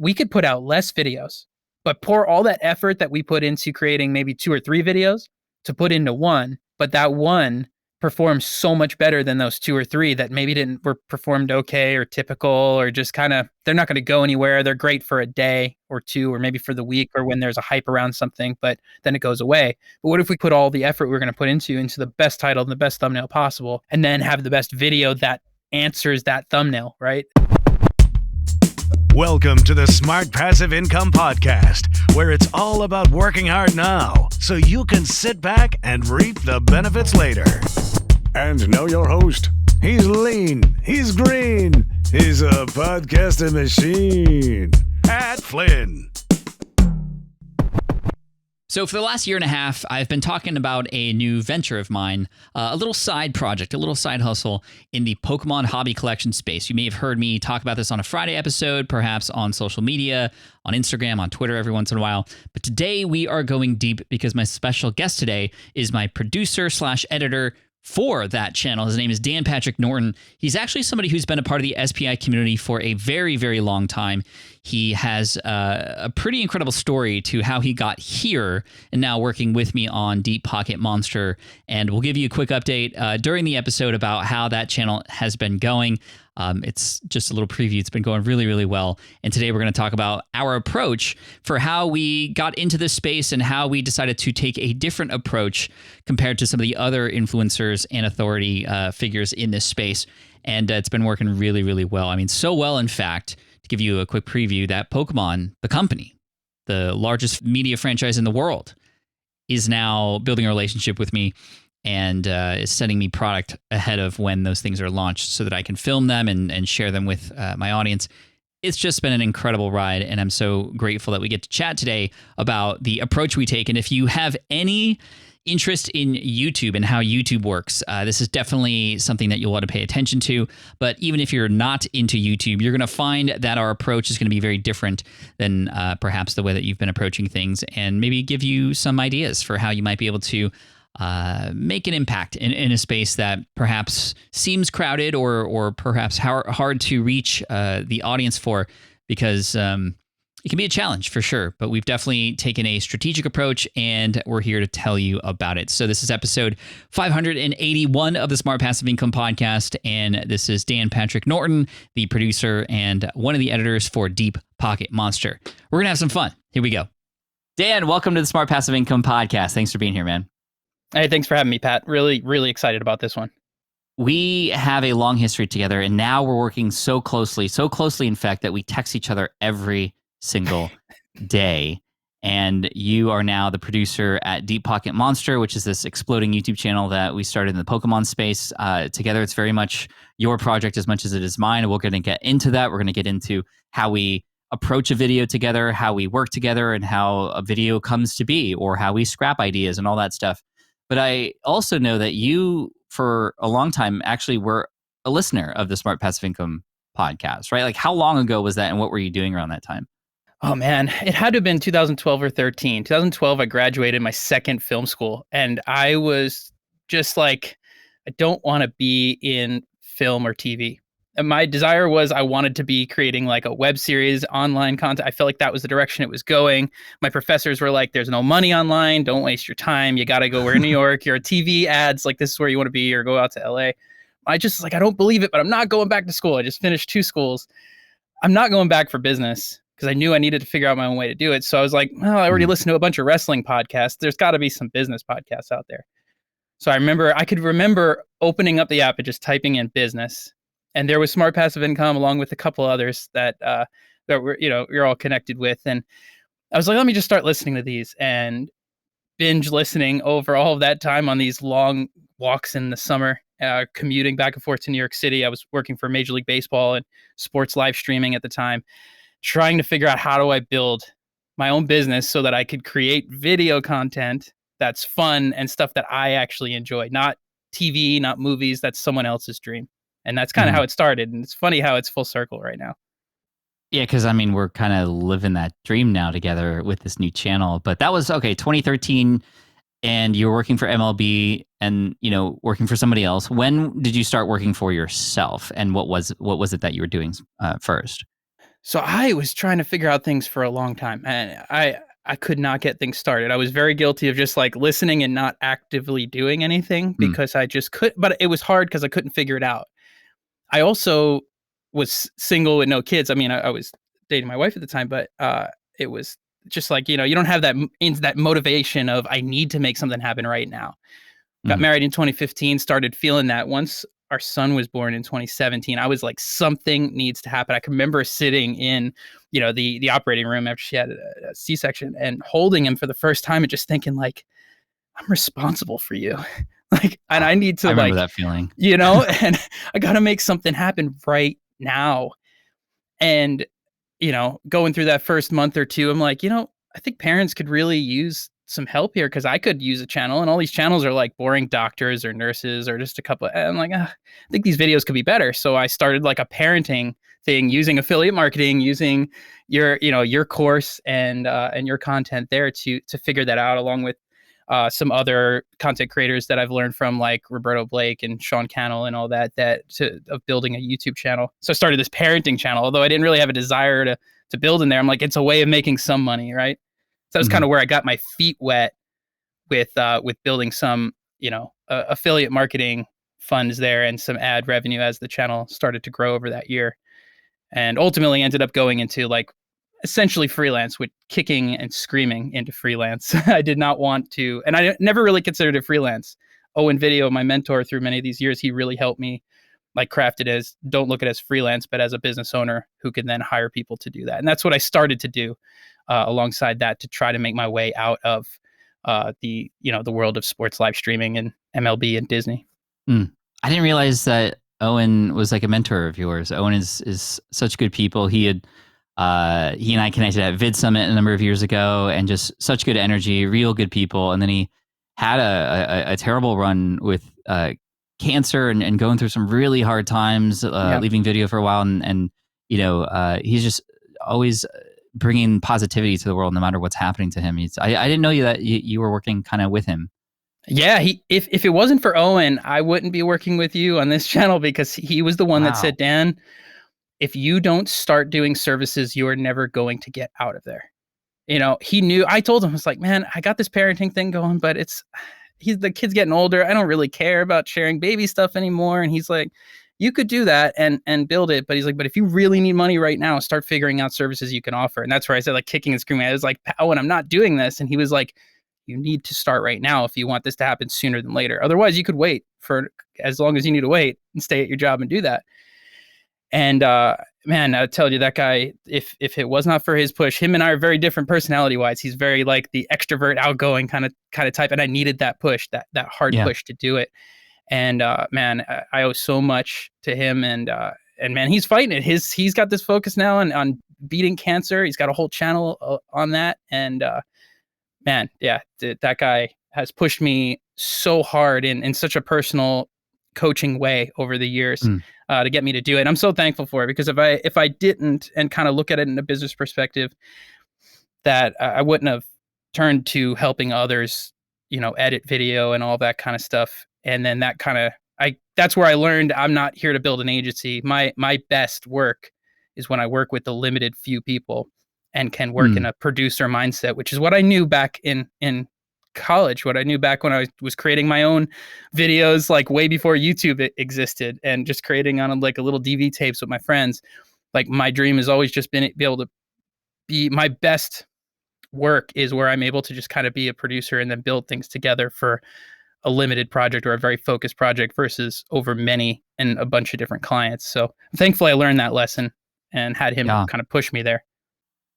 we could put out less videos, but pour all that effort that we put into creating maybe 2 or 3 videos to put into one, but that one performs so much better than those 2 or 3 that maybe were performed okay or typical or just kind of, they're not going to go anywhere. They're great for a day or 2 or maybe for the week or when there's a hype around something, but then it goes away. But what if we put all the effort we're going to put into the best title and the best thumbnail possible, and then have the best video that answers that thumbnail, right? Welcome to the Smart Passive Income Podcast, where it's all about working hard now so you can sit back and reap the benefits later. And now your host. He's lean, he's green, he's a podcasting machine. Pat Flynn. So for the last year and a half, I've been talking about a new venture of mine, a little side project, a little side hustle in the Pokemon hobby collection space. You may have heard me talk about this on a Friday episode, perhaps on social media, on Instagram, on Twitter every once in a while. But today we are going deep because my special guest today is my producer/editor for that channel. His name is Dan Patrick Norton. He's actually somebody who's been a part of the SPI community for a very, very long time. He has a pretty incredible story to how he got here and now working with me on Deep Pocket Monster. And we'll give you a quick update during the episode about how that channel has been going. It's just a little preview. It's been going really, really well. And today we're going to talk about our approach for how we got into this space and how we decided to take a different approach compared to some of the other influencers and authority figures in this space. And it's been working really, really well. I mean, so well, in fact, to give you a quick preview, that Pokemon, the company, the largest media franchise in the world, is now building a relationship with me and is sending me product ahead of when those things are launched so that I can film them and share them with my audience. It's just been an incredible ride, and I'm so grateful that we get to chat today about the approach we take. And if you have any interest in YouTube and how YouTube works, this is definitely something that you'll want to pay attention to. But even if you're not into YouTube, you're going to find that our approach is going to be very different than perhaps the way that you've been approaching things, and maybe give you some ideas for how you might be able to make an impact in a space that perhaps seems crowded or perhaps hard to reach the audience for, because it can be a challenge for sure. But we've definitely taken a strategic approach, and we're here to tell you about it. So this is episode 581 of the Smart Passive Income Podcast, and this is Dan Patrick Norton, the producer and one of the editors for Deep Pocket Monster. We're going to have some fun. Here we go. Dan, welcome to the Smart Passive Income Podcast. Thanks for being here, man. Hey, thanks for having me, Pat. Really, really excited about this one. We have a long history together, and now we're working so closely, in fact, that we text each other every single day. And you are now the producer at Deep Pocket Monster, which is this exploding YouTube channel that we started in the Pokemon space together. It's very much your project as much as it is mine, and we're going to get into that. We're going to get into how we approach a video together, how we work together, and how a video comes to be, or how we scrap ideas and all that stuff. But I also know that you, for a long time, actually were a listener of the Smart Passive Income Podcast, right? Like, how long ago was that, and what were you doing around that time? Oh, man, it had to have been 2012 or 13. 2012, I graduated my second film school, and I was just like, I don't want to be in film or TV. And my desire was I wanted to be creating like a web series, online content. I felt like that was the direction it was going. My professors were like, there's no money online. Don't waste your time. You got to go. We're in New York. You're a TV ads. Like, this is where you want to be, or go out to LA. I just like, I don't believe it, but I'm not going back to school. I just finished 2 schools. I'm not going back for business because I knew I needed to figure out my own way to do it. So I was like, well, I already listened to a bunch of wrestling podcasts. There's got to be some business podcasts out there. So I could remember opening up the app and just typing in business. And there was Smart Passive Income along with a couple others that were, you're all connected with. And I was like, let me just start listening to these, and binge listening over all of that time on these long walks in the summer, commuting back and forth to New York City. I was working for Major League Baseball and sports live streaming at the time, trying to figure out how do I build my own business so that I could create video content that's fun and stuff that I actually enjoy, not TV, not movies. That's someone else's dream. And that's kind of how it started. And it's funny how it's full circle right now. Yeah, because I mean, we're kind of living that dream now together with this new channel. But that was, 2013, and you were working for MLB and, working for somebody else. When did you start working for yourself? And what was it that you were doing first? So I was trying to figure out things for a long time, and I could not get things started. I was very guilty of just like listening and not actively doing anything Mm. because I just could, but it was hard because I couldn't figure it out. I also was single with no kids. I mean, I was dating my wife at the time, but it was just like, you don't have that motivation of I need to make something happen right now. Got Mm. married in 2015, started feeling that once our son was born in 2017. I was like, something needs to happen. I can remember sitting in, the operating room after she had a C-section and holding him for the first time and just thinking like, I'm responsible for you. Like, and I need I to remember like, that feeling. and I got to make something happen right now. And, going through that first month or two, I'm like, I think parents could really use some help here because I could use a channel, and all these channels are like boring doctors or nurses or just a couple. And I'm like, I think these videos could be better. So I started like a parenting thing using affiliate marketing, using your course and your content there to figure that out, along with some other content creators that I've learned from, like Roberto Blake and Sean Cannell and all that of building a YouTube channel. So I started this parenting channel, although I didn't really have a desire to build in there. I'm like, it's a way of making some money, right? So that was kind of where I got my feet wet with building some, affiliate marketing funds there and some ad revenue as the channel started to grow over that year. And ultimately ended up going into like essentially freelance, with kicking and screaming into freelance. I did not want to, and I never really considered it freelance. Owen Video, my mentor through many of these years, he really helped me like craft it as, don't look at it as freelance, but as a business owner who can then hire people to do that. And that's what I started to do alongside that to try to make my way out of the world of sports live streaming and MLB and Disney. I didn't realize that Owen was like a mentor of yours. Owen is such good people. He and I connected at Vid Summit a number of years ago, and just such good energy, real good people. And then he had a terrible run with cancer and going through some really hard times, leaving video for a while. And he's just always bringing positivity to the world, no matter what's happening to him. I didn't know that you were working kind of with him. Yeah, if it wasn't for Owen, I wouldn't be working with you on this channel, because he was the one that said, Dan, if you don't start doing services, you are never going to get out of there. He knew. I told him, I was like, man, I got this parenting thing going, but the kid's getting older. I don't really care about sharing baby stuff anymore. And he's like, you could do that and build it. But he's like, but if you really need money right now, start figuring out services you can offer. And that's where I said, like, kicking and screaming. I was like, Owen, I'm not doing this. And he was like, you need to start right now if you want this to happen sooner than later. Otherwise, you could wait for as long as you need to wait and stay at your job and do that. And man, I tell you, that guy, if it was not for his push, him and I are very different personality wise. He's very like the extrovert, outgoing kind of type, and I needed that push, that hard push to do it. And man, I owe so much to him. And man, he's fighting it. He's got this focus now on beating cancer. He's got a whole channel on that. And man, yeah, that guy has pushed me so hard in such a personal coaching way over the years to get me to do it. And I'm so thankful for it, because if I didn't, and kind of look at it in a business perspective, that I wouldn't have turned to helping others, edit video and all that kind of stuff. And then that's where I learned I'm not here to build an agency. My best work is when I work with the limited few people and can work in a producer mindset, which is what I knew back in college, what I knew back when I was creating my own videos, like way before YouTube existed, and just creating on like a little DV tapes with my friends. Like, my dream has always just been to be able to be, my best work is where I'm able to just kind of be a producer and then build things together for a limited project or a very focused project versus over many and a bunch of different clients. So thankfully I learned that lesson and had him kind of push me there.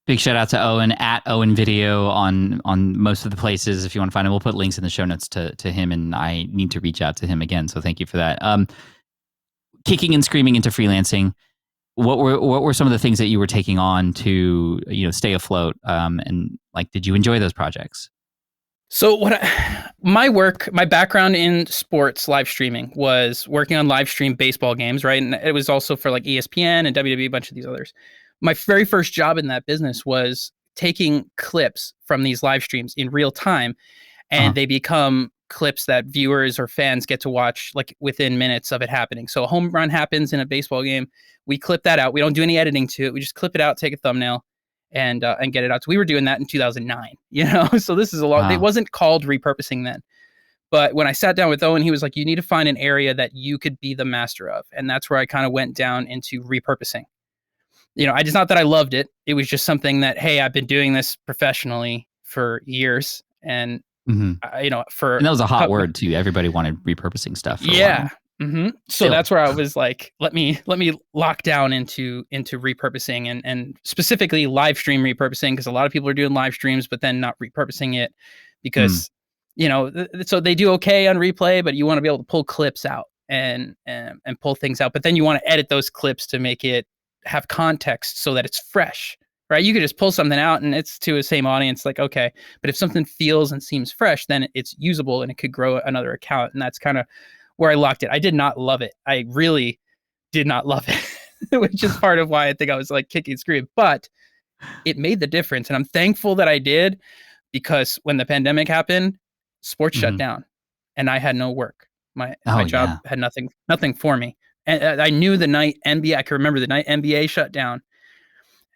Big shout out to Owen at Owen Video on most of the places. If you want to find him, we'll put links in the show notes to him, and I need to reach out to him again. So thank you for that. Kicking and screaming into freelancing. What were some of the things that you were taking on to stay afloat? And like, did you enjoy those projects? So my background in sports live streaming was working on live stream baseball games, right? And it was also for like ESPN and WWE, a bunch of these others. My very first job in that business was taking clips from these live streams in real time, and they become clips that viewers or fans get to watch like within minutes of it happening. So a home run happens in a baseball game. We clip that out. We don't do any editing to it. We just clip it out, take a thumbnail, and get it out. So we were doing that in 2009, so this is a lot. Wow. It wasn't called repurposing then. But when I sat down with Owen, he was like, you need to find an area that you could be the master of. And that's where I kind of went down into repurposing. It's not that I loved it. It was just something that, hey, I've been doing this professionally for years. And, and that was a hot word too. Everybody wanted repurposing stuff. For a while. Mm-hmm. So that's where I was like, let me lock down into repurposing and specifically live stream repurposing, because a lot of people are doing live streams, but then not repurposing it because, so they do okay on replay, but you want to be able to pull clips out and pull things out. But then you want to edit those clips to make it have context so that it's fresh, right? You could just pull something out and it's to the same audience, like, okay. But if something feels and seems fresh, then it's usable and it could grow another account. And that's kind of where I locked it. I did not love it. I really did not love it, which is part of why I think I was like kicking and screaming, but it made the difference. And I'm thankful that I did, because when the pandemic happened, sports shut down and I had no work. My job had nothing for me. And I knew the night NBA, I can remember the night NBA shut down.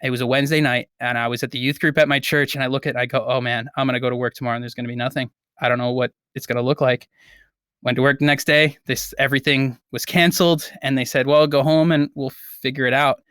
It was a Wednesday night and I was at the youth group at my church, and I look at it, I go, oh man, I'm going to go to work tomorrow and there's going to be nothing. I don't know what it's going to look like. Went to work the next day. Everything was canceled, and they said, well, go home and we'll figure it out.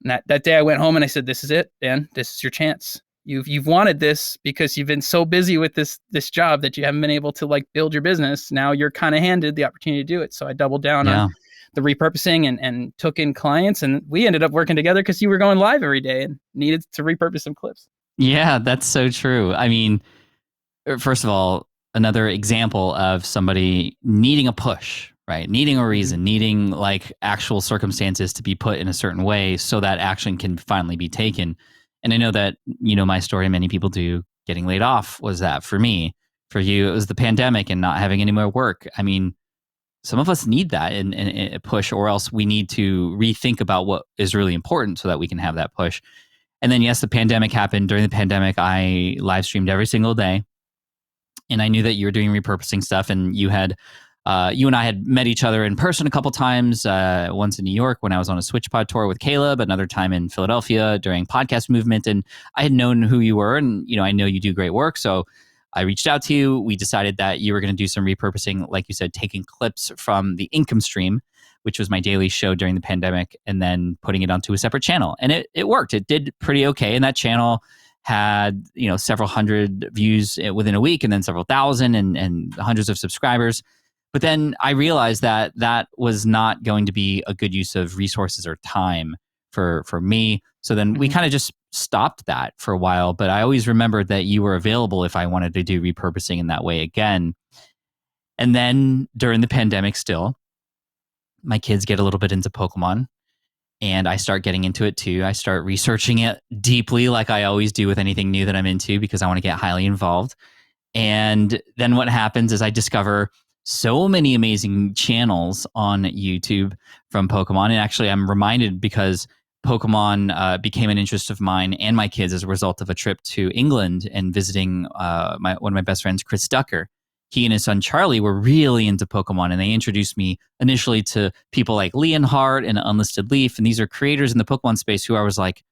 And that day I went home and I said, this is it, Dan. This is your chance. You've wanted this because you've been so busy with this job that you haven't been able to like build your business. Now you're kind of handed the opportunity to do it. So I doubled down on the repurposing and took in clients, and we ended up working together because you were going live every day and needed to repurpose some clips. Yeah, that's so true. I mean, first of all, another example of somebody needing a push, right? Needing a reason, needing like actual circumstances to be put in a certain way so that action can finally be taken. And I know that, my story, many people do, getting laid off was that for me. For you, it was the pandemic and not having any more work. I mean, some of us need that and a push, or else we need to rethink about what is really important so that we can have that push. And then, yes, the pandemic happened. During the pandemic, I live streamed every single day. And I knew that you were doing repurposing stuff, and you and I had met each other in person a couple times, once in New York when I was on a SwitchPod tour with Caleb, another time in Philadelphia during Podcast Movement. And I had known who you were, and, I know you do great work. So I reached out to you. We decided that you were going to do some repurposing, like you said, taking clips from the income stream, which was my daily show during the pandemic, and then putting it onto a separate channel. And it worked. It did pretty okay. And that channel had, several hundred views within a week, and then several thousand and hundreds of subscribers. But then I realized that was not going to be a good use of resources or time for me. So then we kind of just stopped that for a while. But I always remembered that you were available if I wanted to do repurposing in that way again. And then during the pandemic still, my kids get a little bit into Pokemon. And I start getting into it too. I start researching it deeply, like I always do with anything new that I'm into, because I want to get highly involved. And then what happens is I discover so many amazing channels on YouTube from Pokemon. And actually, I'm reminded because Pokemon became an interest of mine and my kids as a result of a trip to England and visiting one of my best friends, Chris Ducker. He and his son Charlie were really into Pokemon, and they introduced me initially to people like Leonhardt and Unlisted Leaf. And these are creators in the Pokemon space who I was like,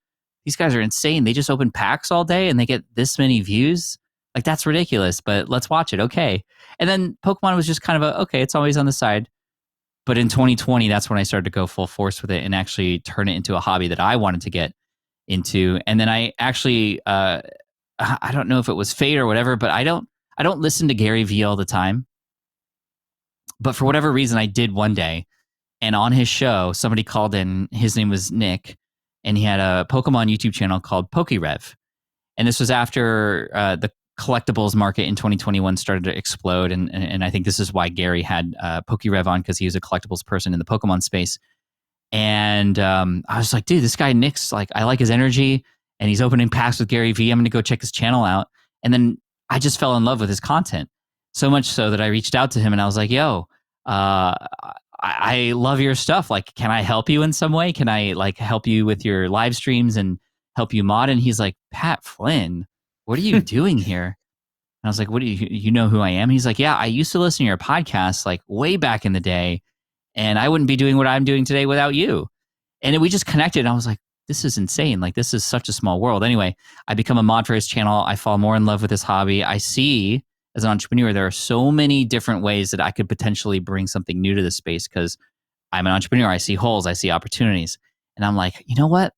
these guys are insane. They just open packs all day and they get this many views. Like, that's ridiculous, but let's watch it. Okay. And then Pokemon was just kind of okay, it's always on the side. But in 2020, that's when I started to go full force with it and actually turn it into a hobby that I wanted to get into. And then I actually, I don't know if it was fate or whatever, but I don't listen to Gary Vee all the time. But for whatever reason, I did one day. And on his show, somebody called in. His name was Nick. And he had a Pokemon YouTube channel called PokeRev. And this was after the collectibles market in 2021 started to explode. And I think this is why Gary had PokeRev on, because he was a collectibles person in the Pokemon space. And I was like, dude, this guy Nick's like, I like his energy. And he's opening packs with Gary Vee. I'm going to go check his channel out. And then I just fell in love with his content, so much so that I reached out to him and I was like, yo, I love your stuff. Like, can I help you in some way? Can I like help you with your live streams and help you mod? And he's like, Pat Flynn, what are you doing here? I was like, what do you know who I am? He's like, yeah, I used to listen to your podcast like way back in the day, and I wouldn't be doing what I'm doing today without you. And we just connected. And I was like, this is insane. Like, this is such a small world. Anyway, I become a mod for his channel. I fall more in love with this hobby. I see as an entrepreneur, there are so many different ways that I could potentially bring something new to this space because I'm an entrepreneur. I see holes. I see opportunities. And I'm like, you know what?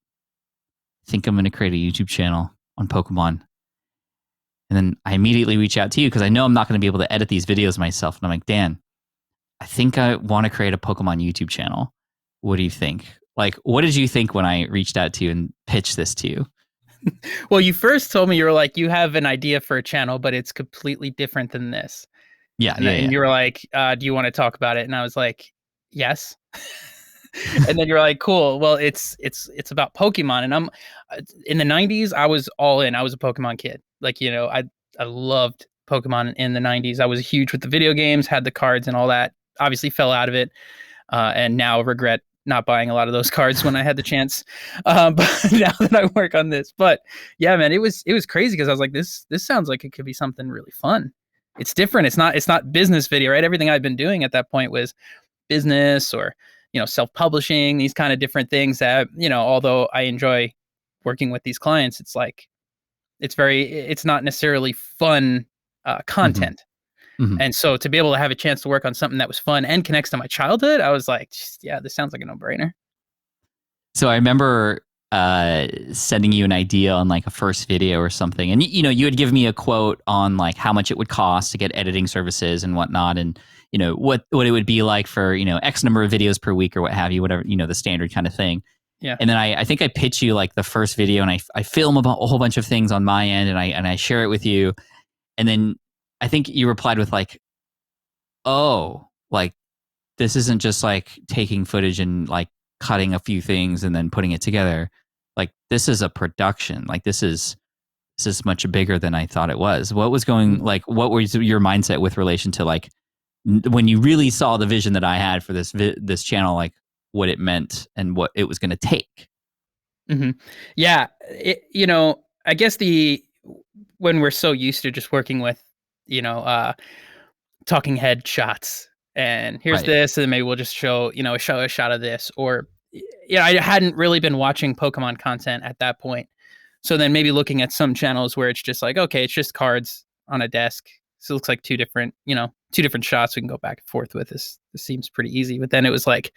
I think I'm going to create a YouTube channel on Pokemon. And then I immediately reach out to you because I know I'm not going to be able to edit these videos myself. And I'm like, Dan, I think I want to create a Pokemon YouTube channel. What do you think? Like, what did you think when I reached out to you and pitched this to you? Well, you first told me you were like, you have an idea for a channel, but it's completely different than this. Yeah. And you were like, do you want to talk about it? And I was like, yes. And then you're like, cool. Well, it's about Pokemon. And I'm in the 90s, I was all in. I was a Pokemon kid. Like, you know, I loved Pokemon in the 90s. I was huge with the video games, had the cards and all that. Obviously fell out of it. And now regret not buying a lot of those cards when I had the chance. But now that I work on this, but yeah, man, it was crazy because I was like, this sounds like it could be something really fun. It's different. It's not business video, right? Everything I've been doing at that point was business or, you know, self-publishing, these kind of different things that, you know, although I enjoy working with these clients, it's like, it's not necessarily fun content. Mm-hmm. And so to be able to have a chance to work on something that was fun and connects to my childhood, I was like, yeah, this sounds like a no-brainer. So I remember sending you an idea on like a first video or something. And, you know, you had given me a quote on like how much it would cost to get editing services and whatnot. And, you know, what it would be like for, you know, X number of videos per week or what have you, whatever, you know, the standard kind of thing. Yeah. And then I think I pitch you like the first video and I film about a whole bunch of things on my end and I share it with you. And then I think you replied with like, oh, like this isn't just like taking footage and like cutting a few things and then putting it together. Like this is a production. Like this is much bigger than I thought it was. What was going, like, what was your mindset with relation to like, when you really saw the vision that I had for this channel, like what it meant and what it was going to take? Mm-hmm. Yeah. You know, I guess when we're so used to just working with, you know, talking head shots and here's Right. this, and then maybe we'll just show a shot of this, or, yeah, I hadn't really been watching Pokemon content at that point. So then maybe looking at some channels where it's just like, okay, it's just cards on a desk. So it looks like two different shots we can go back and forth with. This seems pretty easy. But then it was like,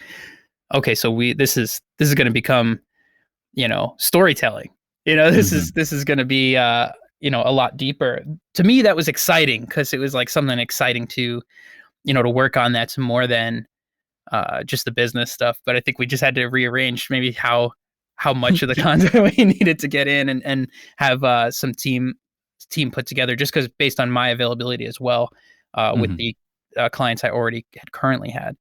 okay, so this is going to become, you know, storytelling. You know, this is going to be, you know, a lot deeper. To me, that was exciting because it was like something exciting to, you know, to work on that's more than just the business stuff. But I think we just had to rearrange maybe how much of the content we needed to get in and have some team put together, just because based on my availability as well with the clients I already currently had.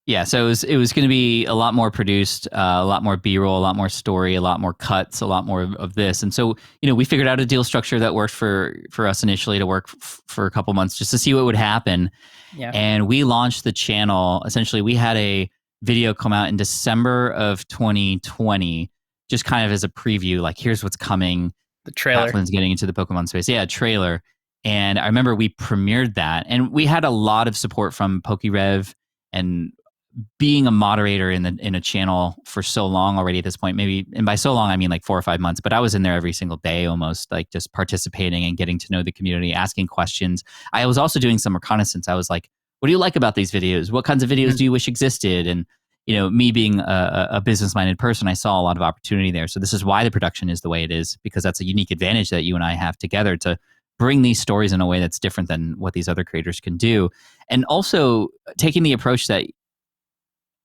Yeah, so it was going to be a lot more produced, a lot more B-roll, a lot more story, a lot more cuts, a lot more of this. And so, you know, we figured out a deal structure that worked for us initially to work for a couple months just to see what would happen. Yeah. And we launched the channel. Essentially, we had a video come out in December of 2020, just kind of as a preview, like here's what's coming. The trailer. Patlin's getting into the Pokemon space. Yeah, trailer. And I remember we premiered that, and we had a lot of support from PokeRev and being a moderator in a channel for so long already at this point, maybe, and by so long, I mean like 4 or 5 months, but I was in there every single day almost, like just participating and getting to know the community, asking questions. I was also doing some reconnaissance. I was like, what do you like about these videos? What kinds of videos do you wish existed? And, you know, me being a business-minded person, I saw a lot of opportunity there. So this is why the production is the way it is, because that's a unique advantage that you and I have together to bring these stories in a way that's different than what these other creators can do. And also taking the approach that,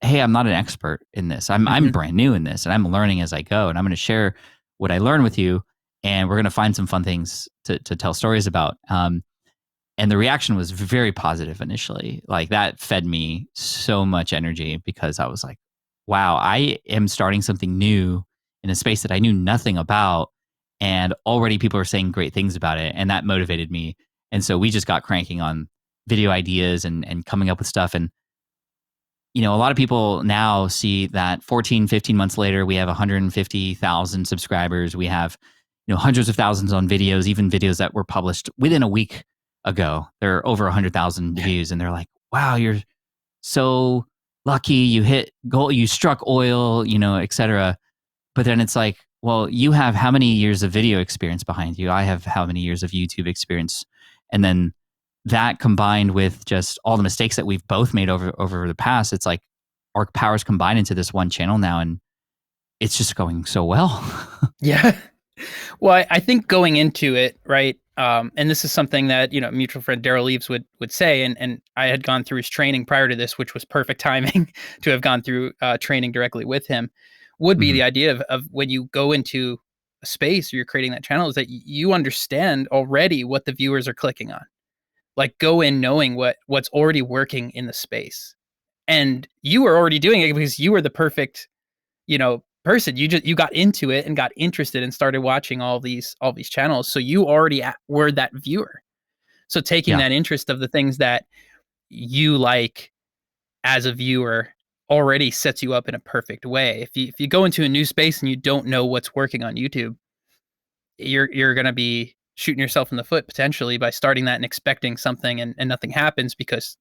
hey, I'm not an expert in this. I'm brand new in this, and I'm learning as I go. And I'm going to share what I learn with you, and we're going to find some fun things to tell stories about. And the reaction was very positive initially. Like that fed me so much energy because I was like, wow, I am starting something new in a space that I knew nothing about, and already people are saying great things about it, and that motivated me. And so we just got cranking on video ideas and coming up with stuff. And you know, a lot of people now see that 14, 15 months later, we have 150,000 subscribers. We have, you know, hundreds of thousands on videos, even videos that were published within a week ago. There are over 100,000 views, and they're like, "Wow, you're so lucky. You hit goal. You struck oil. etc." But then it's like, well, you have how many years of video experience behind you? I have how many years of YouTube experience? And then that combined with just all the mistakes that we've both made over the past, it's like our powers combined into this one channel now, and it's just going so well. Yeah. Well, I think going into it, right, and this is something that, mutual friend Daryl Eves would say, and I had gone through his training prior to this, which was perfect timing to have gone through training directly with him, would be the idea of when you go into a space or you're creating that channel is that you understand already what the viewers are clicking on. Like, go in knowing what's already working in the space. And you were already doing it because you were the perfect, person. You got into it and got interested and started watching all these channels. So you already were that viewer. So taking Yeah. that interest of the things that you like as a viewer already sets you up in a perfect way. If you go into a new space and you don't know what's working on YouTube, you're going to be shooting yourself in the foot potentially by starting that and expecting something, and nothing happens because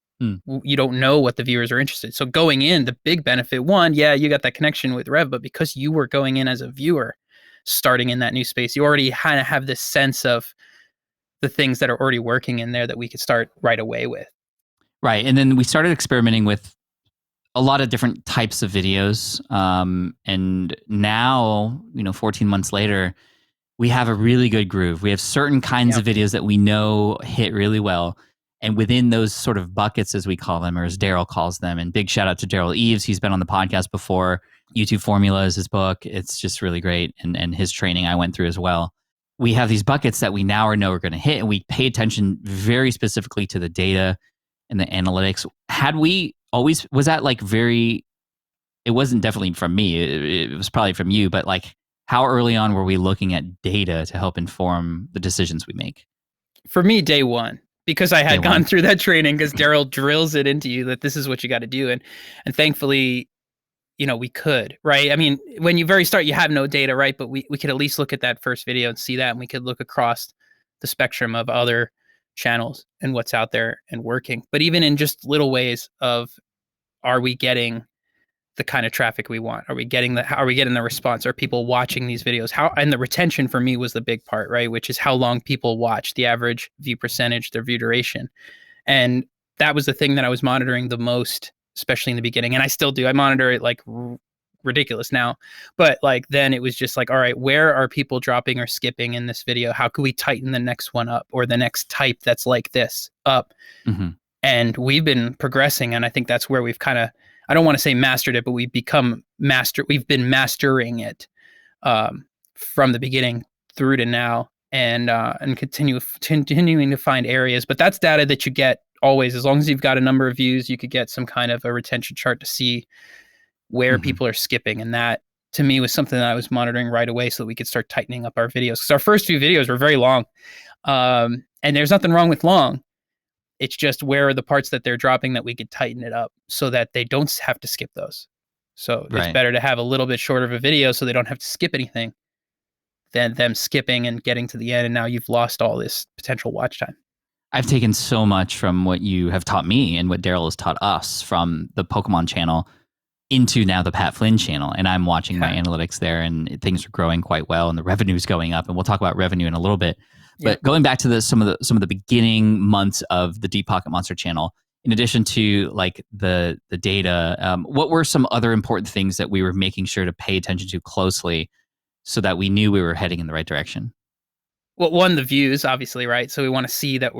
you don't know what the viewers are interested in. So going in, the big benefit, one, yeah, you got that connection with Rev, but because you were going in as a viewer, starting in that new space, you already kind of have this sense of the things that are already working in there that we could start right away with. Right. And then we started experimenting with a lot of different types of videos. And now, 14 months later, we have a really good groove. We have certain kinds of videos that we know hit really well. And within those sort of buckets, as we call them, or as Daryl calls them, and big shout out to Daryl Eves. He's been on the podcast before. YouTube Formula is his book. It's just really great. And his training I went through as well. We have these buckets that we now know are going to hit, and we pay attention very specifically to the data and the analytics. Was that like very, it wasn't definitely from me. It was probably from you, but like, how early on were we looking at data to help inform the decisions we make? For me, day one, because I had gone through that training, because Daryl drills it into you that this is what you got to do. And thankfully, we could, right? I mean, when you very start, you have no data, right? But we could at least look at that first video and see that, and we could look across the spectrum of other channels and what's out there and working. But even in just little ways of, are we getting the kind of traffic we want? Are we getting the response? Are people watching these videos? And the retention for me was the big part, right? Which is how long people watch, the average view percentage, their view duration. And that was the thing that I was monitoring the most, especially in the beginning. And I still do. I monitor it like ridiculous now. But like then it was just like, all right, where are people dropping or skipping in this video? How could we tighten the next one up, or the next type that's like this up? And we've been progressing. And I think that's where we've kind of, I don't want to say mastered it, but we've been mastering it from the beginning through to now, and continuing to find areas. But that's data that you get always. As long as you've got a number of views, you could get some kind of a retention chart to see where people are skipping. And that, to me, was something that I was monitoring right away so that we could start tightening up our videos. Because our first few videos were very long. And there's nothing wrong with long. It's just, where are the parts that they're dropping that we could tighten it up so that they don't have to skip those. So it's better to have a little bit shorter of a video so they don't have to skip anything than them skipping and getting to the end, and now you've lost all this potential watch time. I've taken so much from what you have taught me and what Daryl has taught us from the Pokemon channel into now the Pat Flynn channel. And I'm watching my analytics there, and things are growing quite well, and the revenue is going up. And we'll talk about revenue in a little bit. But going back to some of the beginning months of the Deep Pocket Monster channel, in addition to like the data, what were some other important things that we were making sure to pay attention to closely so that we knew we were heading in the right direction? Well, one, the views, obviously, right? So we want to see that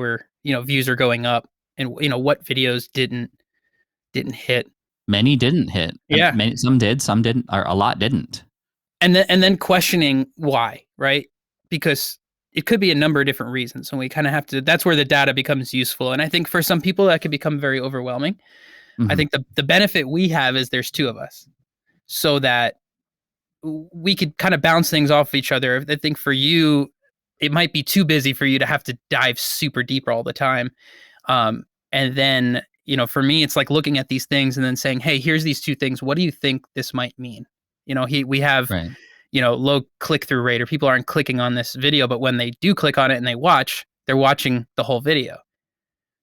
views are going up, and what videos didn't hit. Many didn't hit. Yeah. Some did, some didn't, or a lot didn't. And then questioning why, right? Because it could be a number of different reasons. And we kind of have to, that's where the data becomes useful. And I think for some people that can become very overwhelming. I think the benefit we have is there's two of us, so that we could kind of bounce things off each other. I think for you, it might be too busy for you to have to dive super deep all the time. And then, for me, it's like looking at these things and then saying, hey, here's these two things. What do you think this might mean? We have, low click-through rate, or people aren't clicking on this video, but when they do click on it and they watch, they're watching the whole video.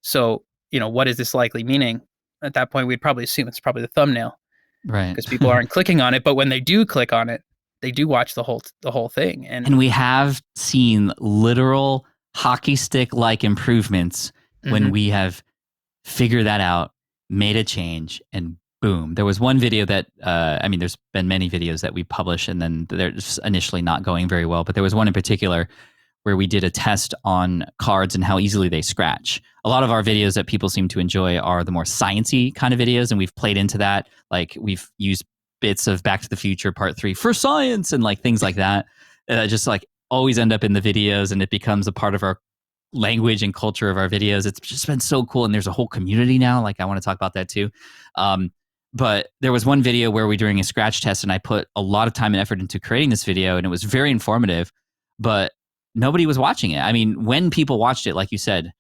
So, what is this likely meaning? At that point, we'd probably assume it's probably the thumbnail Right. because people aren't clicking on it. But when they do click on it, they do watch the whole thing. And we have seen literal hockey stick like improvements when we have figured that out, made a change, and boom. There was one video that, there's been many videos that we publish and then they're just initially not going very well. But there was one in particular where we did a test on cards and how easily they scratch. A lot of our videos that people seem to enjoy are the more sciencey kind of videos, and we've played into that. Like we've used bits of Back to the Future Part 3 for science and like things like that. Just like always end up in the videos, and it becomes a part of our language and culture of our videos. It's just been so cool, and there's a whole community now. Like I want to talk about that too. But there was one video where we're doing a scratch test, and I put a lot of time and effort into creating this video, and it was very informative, but nobody was watching it. I mean, when people watched it, like you said,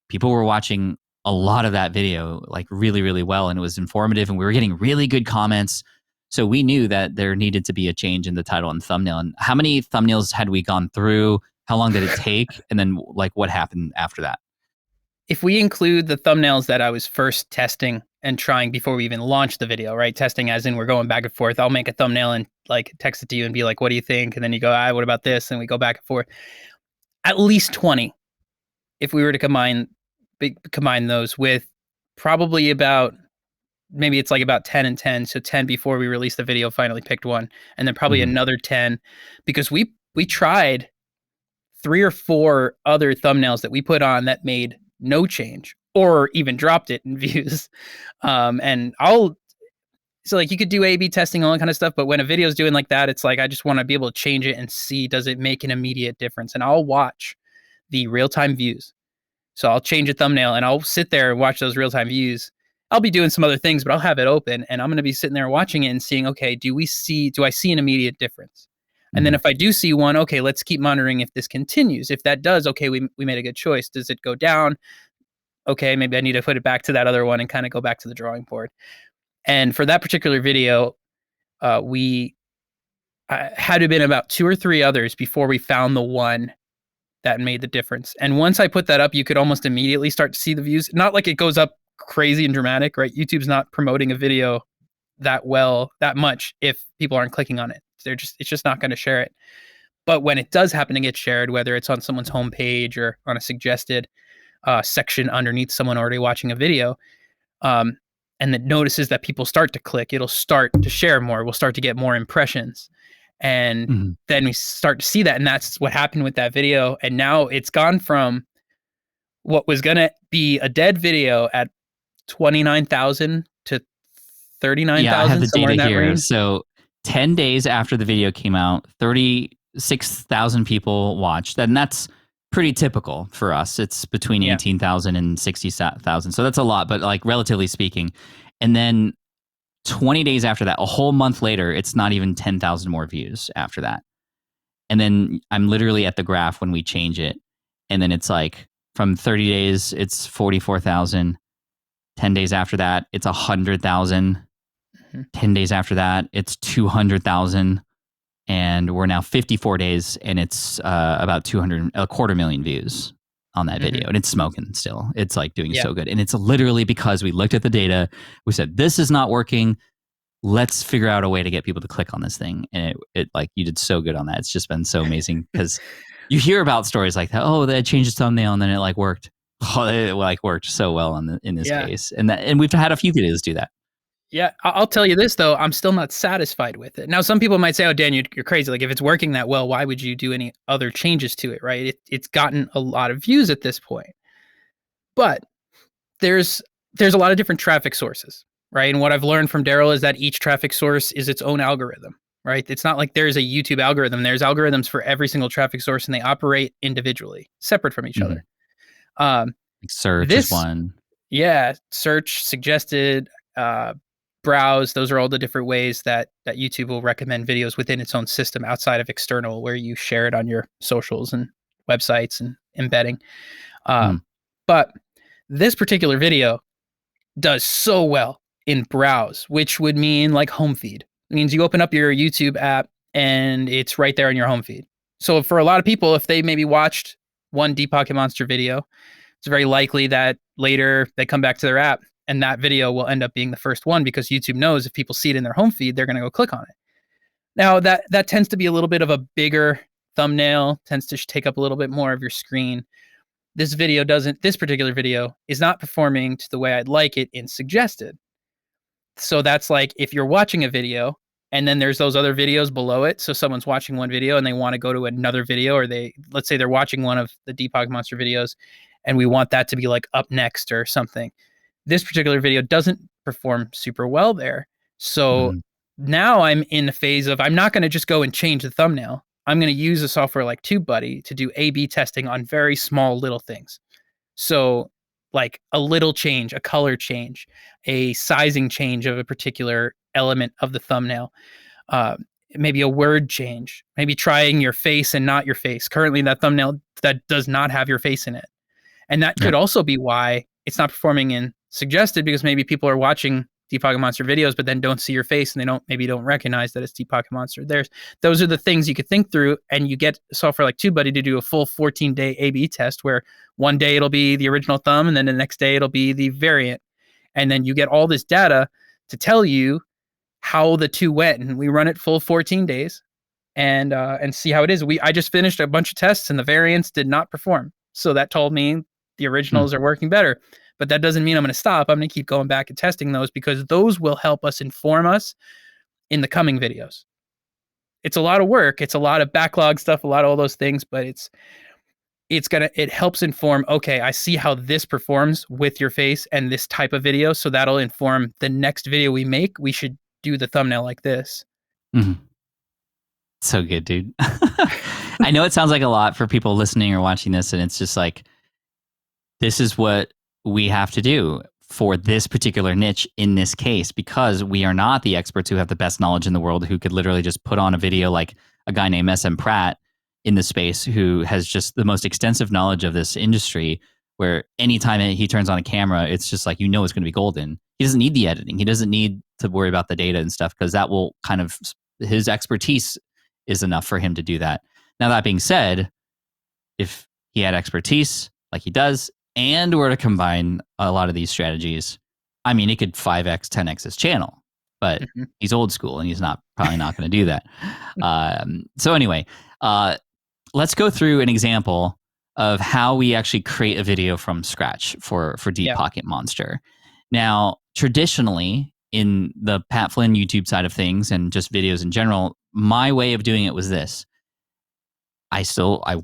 people were watching a lot of that video like really, really well, and it was informative, and we were getting really good comments. So we knew that there needed to be a change in the title and thumbnail. And how many thumbnails had we gone through? How long did it take? And then like what happened after that? If we include the thumbnails that I was first testing and trying before we even launched the video, right? Testing as in we're going back and forth. I'll make a thumbnail and like text it to you and be like, what do you think? And then you go, what about this? And we go back and forth. At least 20 if we were to combine those with probably about, maybe it's like about 10 and 10. So 10 before we released the video, finally picked one. And then probably another 10 because we tried 3 or 4 other thumbnails that we put on that made no change or even dropped it in views. So like you could do A/B testing, all that kind of stuff. But when a video is doing like that, it's like, I just want to be able to change it and see, does it make an immediate difference? And I'll watch the real-time views. So I'll change a thumbnail and I'll sit there and watch those real-time views. I'll be doing some other things, but I'll have it open and I'm going to be sitting there watching it and seeing, okay, do I see an immediate difference? And then if I do see one, okay, let's keep monitoring if this continues. If that does, okay, we made a good choice. Does it go down? Okay, maybe I need to put it back to that other one and kind of go back to the drawing board. And for that particular video, we had to have been about 2 or 3 others before we found the one that made the difference. And once I put that up, you could almost immediately start to see the views. Not like it goes up crazy and dramatic, right? YouTube's not promoting a video that much if people aren't clicking on it. It's just not going to share it. But when it does happen to get shared, whether it's on someone's homepage or on a suggested section underneath someone already watching a video, and it notices that people start to click, it'll start to share more. We'll start to get more impressions. And then we start to see that. And that's what happened with that video. And now it's gone from what was going to be a dead video at 29,000 to 39,000. Yeah, I have the somewhere data in that here. range. So 10 days after the video came out, 36,000 people watched. And that's pretty typical for us. It's between 18,000 and 60,000. So that's a lot, but like relatively speaking. And then 20 days after that, a whole month later, it's not even 10,000 more views after that. And then I'm literally at the graph when we change it. And then it's like from 30 days, it's 44,000. 10 days after that, it's 100,000. 10 days after that, it's 200,000. And we're now 54 days and it's about 250,000 views on that video. And it's smoking still. It's like doing so good. And it's literally because we looked at the data. We said, this is not working. Let's figure out a way to get people to click on this thing. And it like, you did so good on that. It's just been so amazing because you hear about stories like that. Oh, they changed the thumbnail and then it like worked. Oh, it like worked so well in this case. And we've had a few videos do that. Yeah, I'll tell you this, though. I'm still not satisfied with it. Now, some people might say, oh, Dan, you're crazy. Like, if it's working that well, why would you do any other changes to it, right? It's gotten a lot of views at this point. But there's a lot of different traffic sources, right? And what I've learned from Daryl is that each traffic source is its own algorithm, right? It's not like there's a YouTube algorithm. There's algorithms for every single traffic source, and they operate individually, separate from each other. Like search is one. Yeah, search, suggested, browse, those are all the different ways that YouTube will recommend videos within its own system outside of external, where you share it on your socials and websites and embedding. But this particular video does so well in browse, which would mean like home feed. It means you open up your YouTube app and it's right there in your home feed. So for a lot of people, if they maybe watched one Deep Pocket Monster video, it's very likely that later they come back to their app and that video will end up being the first one, because YouTube knows if people see it in their home feed, they're going to go click on it. Now that tends to be a little bit of a bigger thumbnail, tends to take up a little bit more of your screen. This particular video is not performing to the way I'd like it in suggested. So that's like if you're watching a video and then there's those other videos below it. So someone's watching one video and they want to go to another video, or let's say they're watching one of the Deep Pocket Monster videos and we want that to be like up next or something. This particular video doesn't perform super well there. So now I'm in the phase of, I'm not going to just go and change the thumbnail. I'm going to use a software like TubeBuddy to do A/B testing on very small little things. So like a little change, a color change, a sizing change of a particular element of the thumbnail, maybe a word change, maybe trying your face and not your face. Currently, that thumbnail that does not have your face in it. And that could also be why it's not performing in suggested, because maybe people are watching Deep Pocket Monster videos, but then don't see your face and they maybe don't recognize that it's Deep Pocket Monster. Those are the things you could think through, and you get software like TubeBuddy to do a full 14-day A/B test where one day it'll be the original thumb and then the next day it'll be the variant. And then you get all this data to tell you how the two went. And we run it full 14 days and see how it is. I just finished a bunch of tests and the variants did not perform. So that told me the originals are working better. But that doesn't mean I'm going to stop. I'm going to keep going back and testing those, because those will help us inform us in the coming videos. It's a lot of work. It's a lot of backlog stuff, a lot of all those things, but it helps inform, okay, I see how this performs with your face and this type of video. So that'll inform the next video we make. We should do the thumbnail like this. So good, dude. I know it sounds like a lot for people listening or watching this, and it's just like, this is what we have to do for this particular niche in this case, because we are not the experts who have the best knowledge in the world, who could literally just put on a video like a guy named SM Pratt in the space, who has just the most extensive knowledge of this industry, where anytime he turns on a camera, it's just like, it's going to be golden. He doesn't need the editing. He doesn't need to worry about the data and stuff, because that will kind of, his expertise is enough for him to do that. Now, that being said, if he had expertise like he does, and were to combine a lot of these strategies, I mean, he could 5x, 10x his channel, but he's old school and he's probably not going to do that. So anyway, let's go through an example of how we actually create a video from scratch for Deep Pocket Monster. Now, traditionally, in the Pat Flynn YouTube side of things and just videos in general, my way of doing it was this. I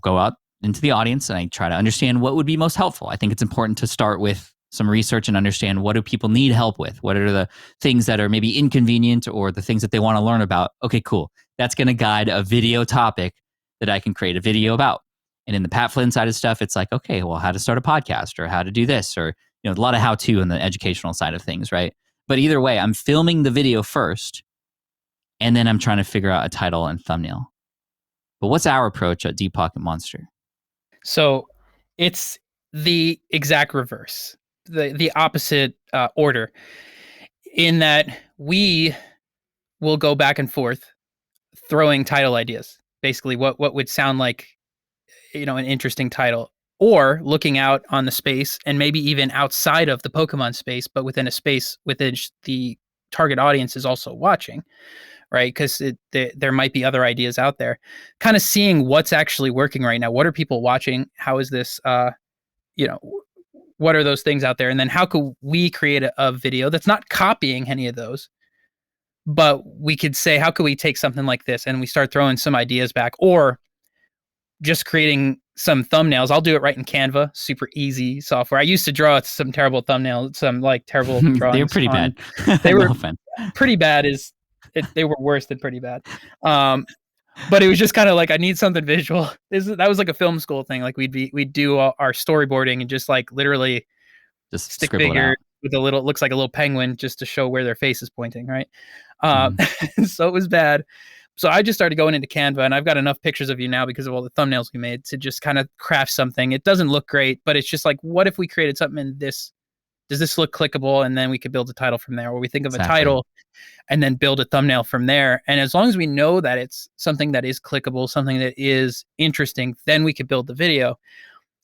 go out into the audience and I try to understand what would be most helpful. I think it's important to start with some research and understand, what do people need help with? What are the things that are maybe inconvenient, or the things that they want to learn about? Okay, cool. That's going to guide a video topic that I can create a video about. And in the Pat Flynn side of stuff, it's like, okay, well, how to start a podcast, or how to do this, or a lot of how-to in the educational side of things, right? But either way, I'm filming the video first, and then I'm trying to figure out a title and thumbnail. But what's our approach at Deep Pocket Monster? So it's the exact reverse, the opposite order, in that we will go back and forth throwing title ideas. Basically, what would sound like, an interesting title, or looking out on the space and maybe even outside of the Pokemon space, but within a space within the target audience is also watching. Right? Because there might be other ideas out there. Kind of seeing what's actually working right now. What are people watching? How is this, what are those things out there? And then how could we create a video that's not copying any of those, but we could say, how could we take something like this? And we start throwing some ideas back, or just creating some thumbnails. I'll do it right in Canva, super easy software. I used to draw some terrible thumbnails, some like terrible drawings. They were pretty bad. They were pretty bad. They were worse than pretty bad. But it was just kind of like, I need something visual. That was like a film school thing. Like we'd do our storyboarding and just like literally just stick figure with looks like a little penguin, just to show where their face is pointing. Right. So it was bad. So I just started going into Canva, and I've got enough pictures of you now because of all the thumbnails we made to just kind of craft something. It doesn't look great, but it's just like, what if we created something in this? Does this look clickable? And then we could build a title from there, or we think of a title and then build a thumbnail from there. And as long as we know that it's something that is clickable, something that is interesting, then we could build the video.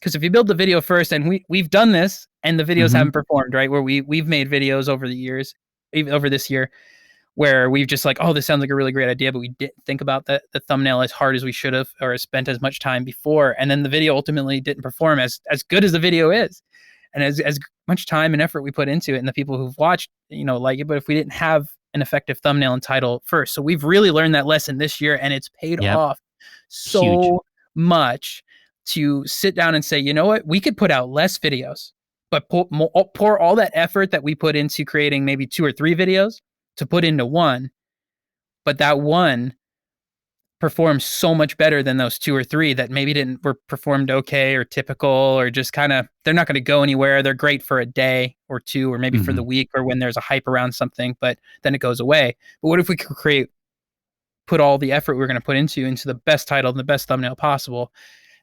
Because if you build the video first, and we've done this, and the videos haven't performed, right? Where we've made videos over the years, even over this year, where we've just like, oh, this sounds like a really great idea, but we didn't think about the thumbnail as hard as we should have, or spent as much time before, and then the video ultimately didn't perform as good as the video is, and as much time and effort we put into it, and the people who've watched, like it. But if we didn't have an effective thumbnail and title first, so we've really learned that lesson this year, and it's paid off so Huge. much to sit down and say, you know what, we could put out less videos, but pour all that effort that we put into creating maybe 2 or 3 videos to put into one, but that one performs so much better than those 2 or 3 that maybe were performed okay or typical, or just kind of, they're not going to go anywhere. They're great for a day or 2, or maybe for the week, or when there's a hype around something, but then it goes away. But what if we could put all the effort we're going to put into the best title and the best thumbnail possible,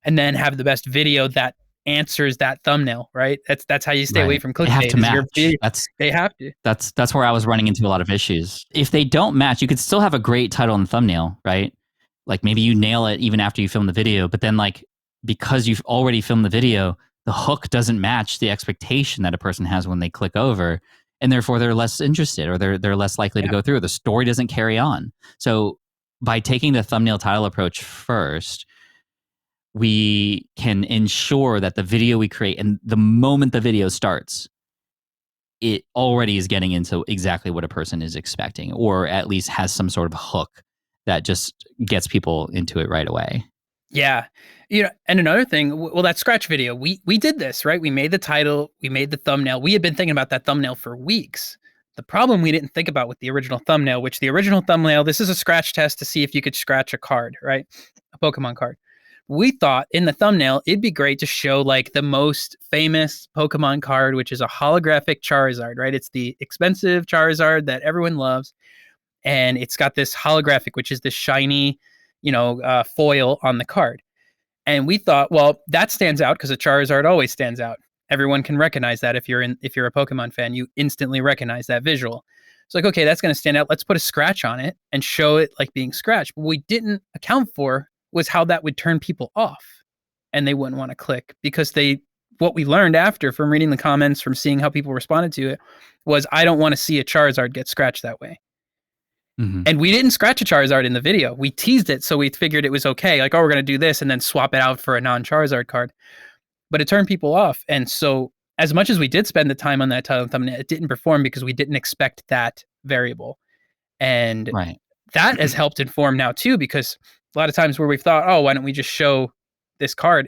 and then have the best video that answers that thumbnail, right? That's how you stay away from clickbait. They have to match. They have to. That's where I was running into a lot of issues. If they don't match, you could still have a great title and thumbnail, right? Like maybe you nail it even after you film the video, but then like, because you've already filmed the video, the hook doesn't match the expectation that a person has when they click over, and therefore they're less interested, or they're less likely to go through. The story doesn't carry on. So by taking the thumbnail title approach first, we can ensure that the video we create, and the moment the video starts, it already is getting into exactly what a person is expecting, or at least has some sort of hook that just gets people into it right away. Yeah. And another thing, well, that scratch video, we did this, right? We made the title, we made the thumbnail. We had been thinking about that thumbnail for weeks. The problem we didn't think about with the original thumbnail, this is a scratch test to see if you could scratch a card, right? A Pokemon card. We thought in the thumbnail, it'd be great to show like the most famous Pokemon card, which is a holographic Charizard, right? It's the expensive Charizard that everyone loves. And it's got this holographic, which is this shiny, foil on the card. And we thought, well, that stands out because a Charizard always stands out. Everyone can recognize that. If you're a Pokemon fan, you instantly recognize that visual. It's like, okay, that's going to stand out. Let's put a scratch on it and show it like being scratched. But what we didn't account for was how that would turn people off, and they wouldn't want to click, because what we learned after from reading the comments, from seeing how people responded to it, was, I don't want to see a Charizard get scratched that way. And we didn't scratch a Charizard in the video. We teased it, so we figured it was okay. Like, oh, we're going to do this and then swap it out for a non-Charizard card. But it turned people off. And so as much as we did spend the time on that title and thumbnail, it didn't perform because we didn't expect that variable. And that has helped inform now too, because a lot of times where we've thought, oh, why don't we just show this card?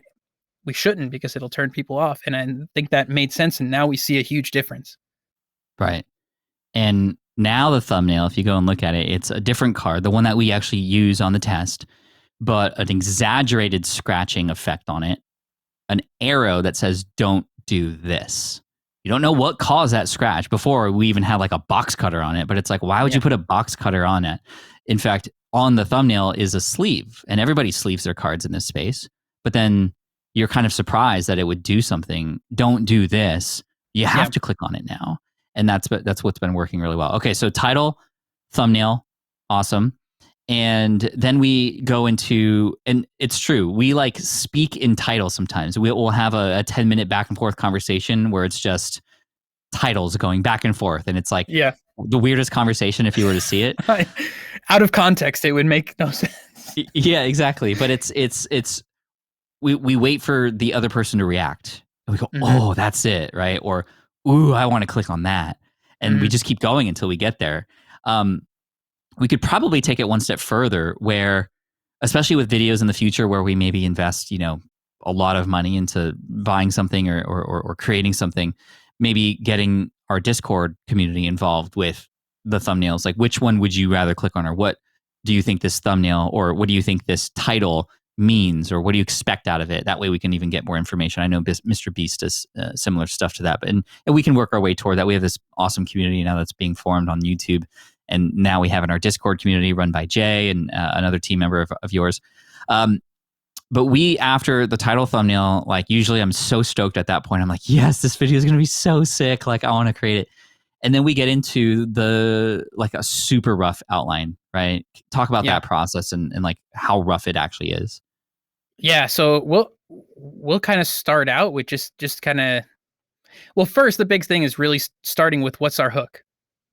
We shouldn't, because it'll turn people off. And I think that made sense. And now we see a huge difference. Right. And now the thumbnail, if you go and look at it, it's a different card, the one that we actually use on the test, but an exaggerated scratching effect on it, an arrow that says, don't do this. You don't know what caused that scratch. Before, we even had like a box cutter on it, but it's like, why would you put a box cutter on it? In fact, on the thumbnail is a sleeve, and everybody sleeves their cards in this space, but then you're kind of surprised that it would do something. Don't do this. You have to click on it now. And that's what's been working really well. Okay, so title, thumbnail, awesome. And then we go into, and it's true, we like speak in title sometimes. We'll have a 10-minute back and forth conversation where it's just titles going back and forth. And it's like the weirdest conversation if you were to see it. Out of context, it would make no sense. Yeah, exactly. But we wait for the other person to react. And we go, oh, that's it, right? Or, ooh, I want to click on that. And we just keep going until we get there. We could probably take it one step further, where, especially with videos in the future where we maybe invest, a lot of money into buying something or creating something, maybe getting our Discord community involved with the thumbnails. Like, which one would you rather click on, or what do you think this thumbnail, or what do you think this title means, or what do you expect out of it? That way we can even get more information. I know Mr. Beast does similar stuff to that, but and we can work our way toward that. We have this awesome community now that's being formed on YouTube, and now we have in our Discord community run by Jay and another team member of yours. But we, after the title thumbnail, like, usually I'm so stoked at that point. I'm like, yes, this video is going to be so sick. Like, I want to create it. And then we get into like a super rough outline, right? Talk about that process and like how rough it actually is. Yeah. So we'll kind of start out with just kind of, well, first, the big thing is really starting with what's our hook,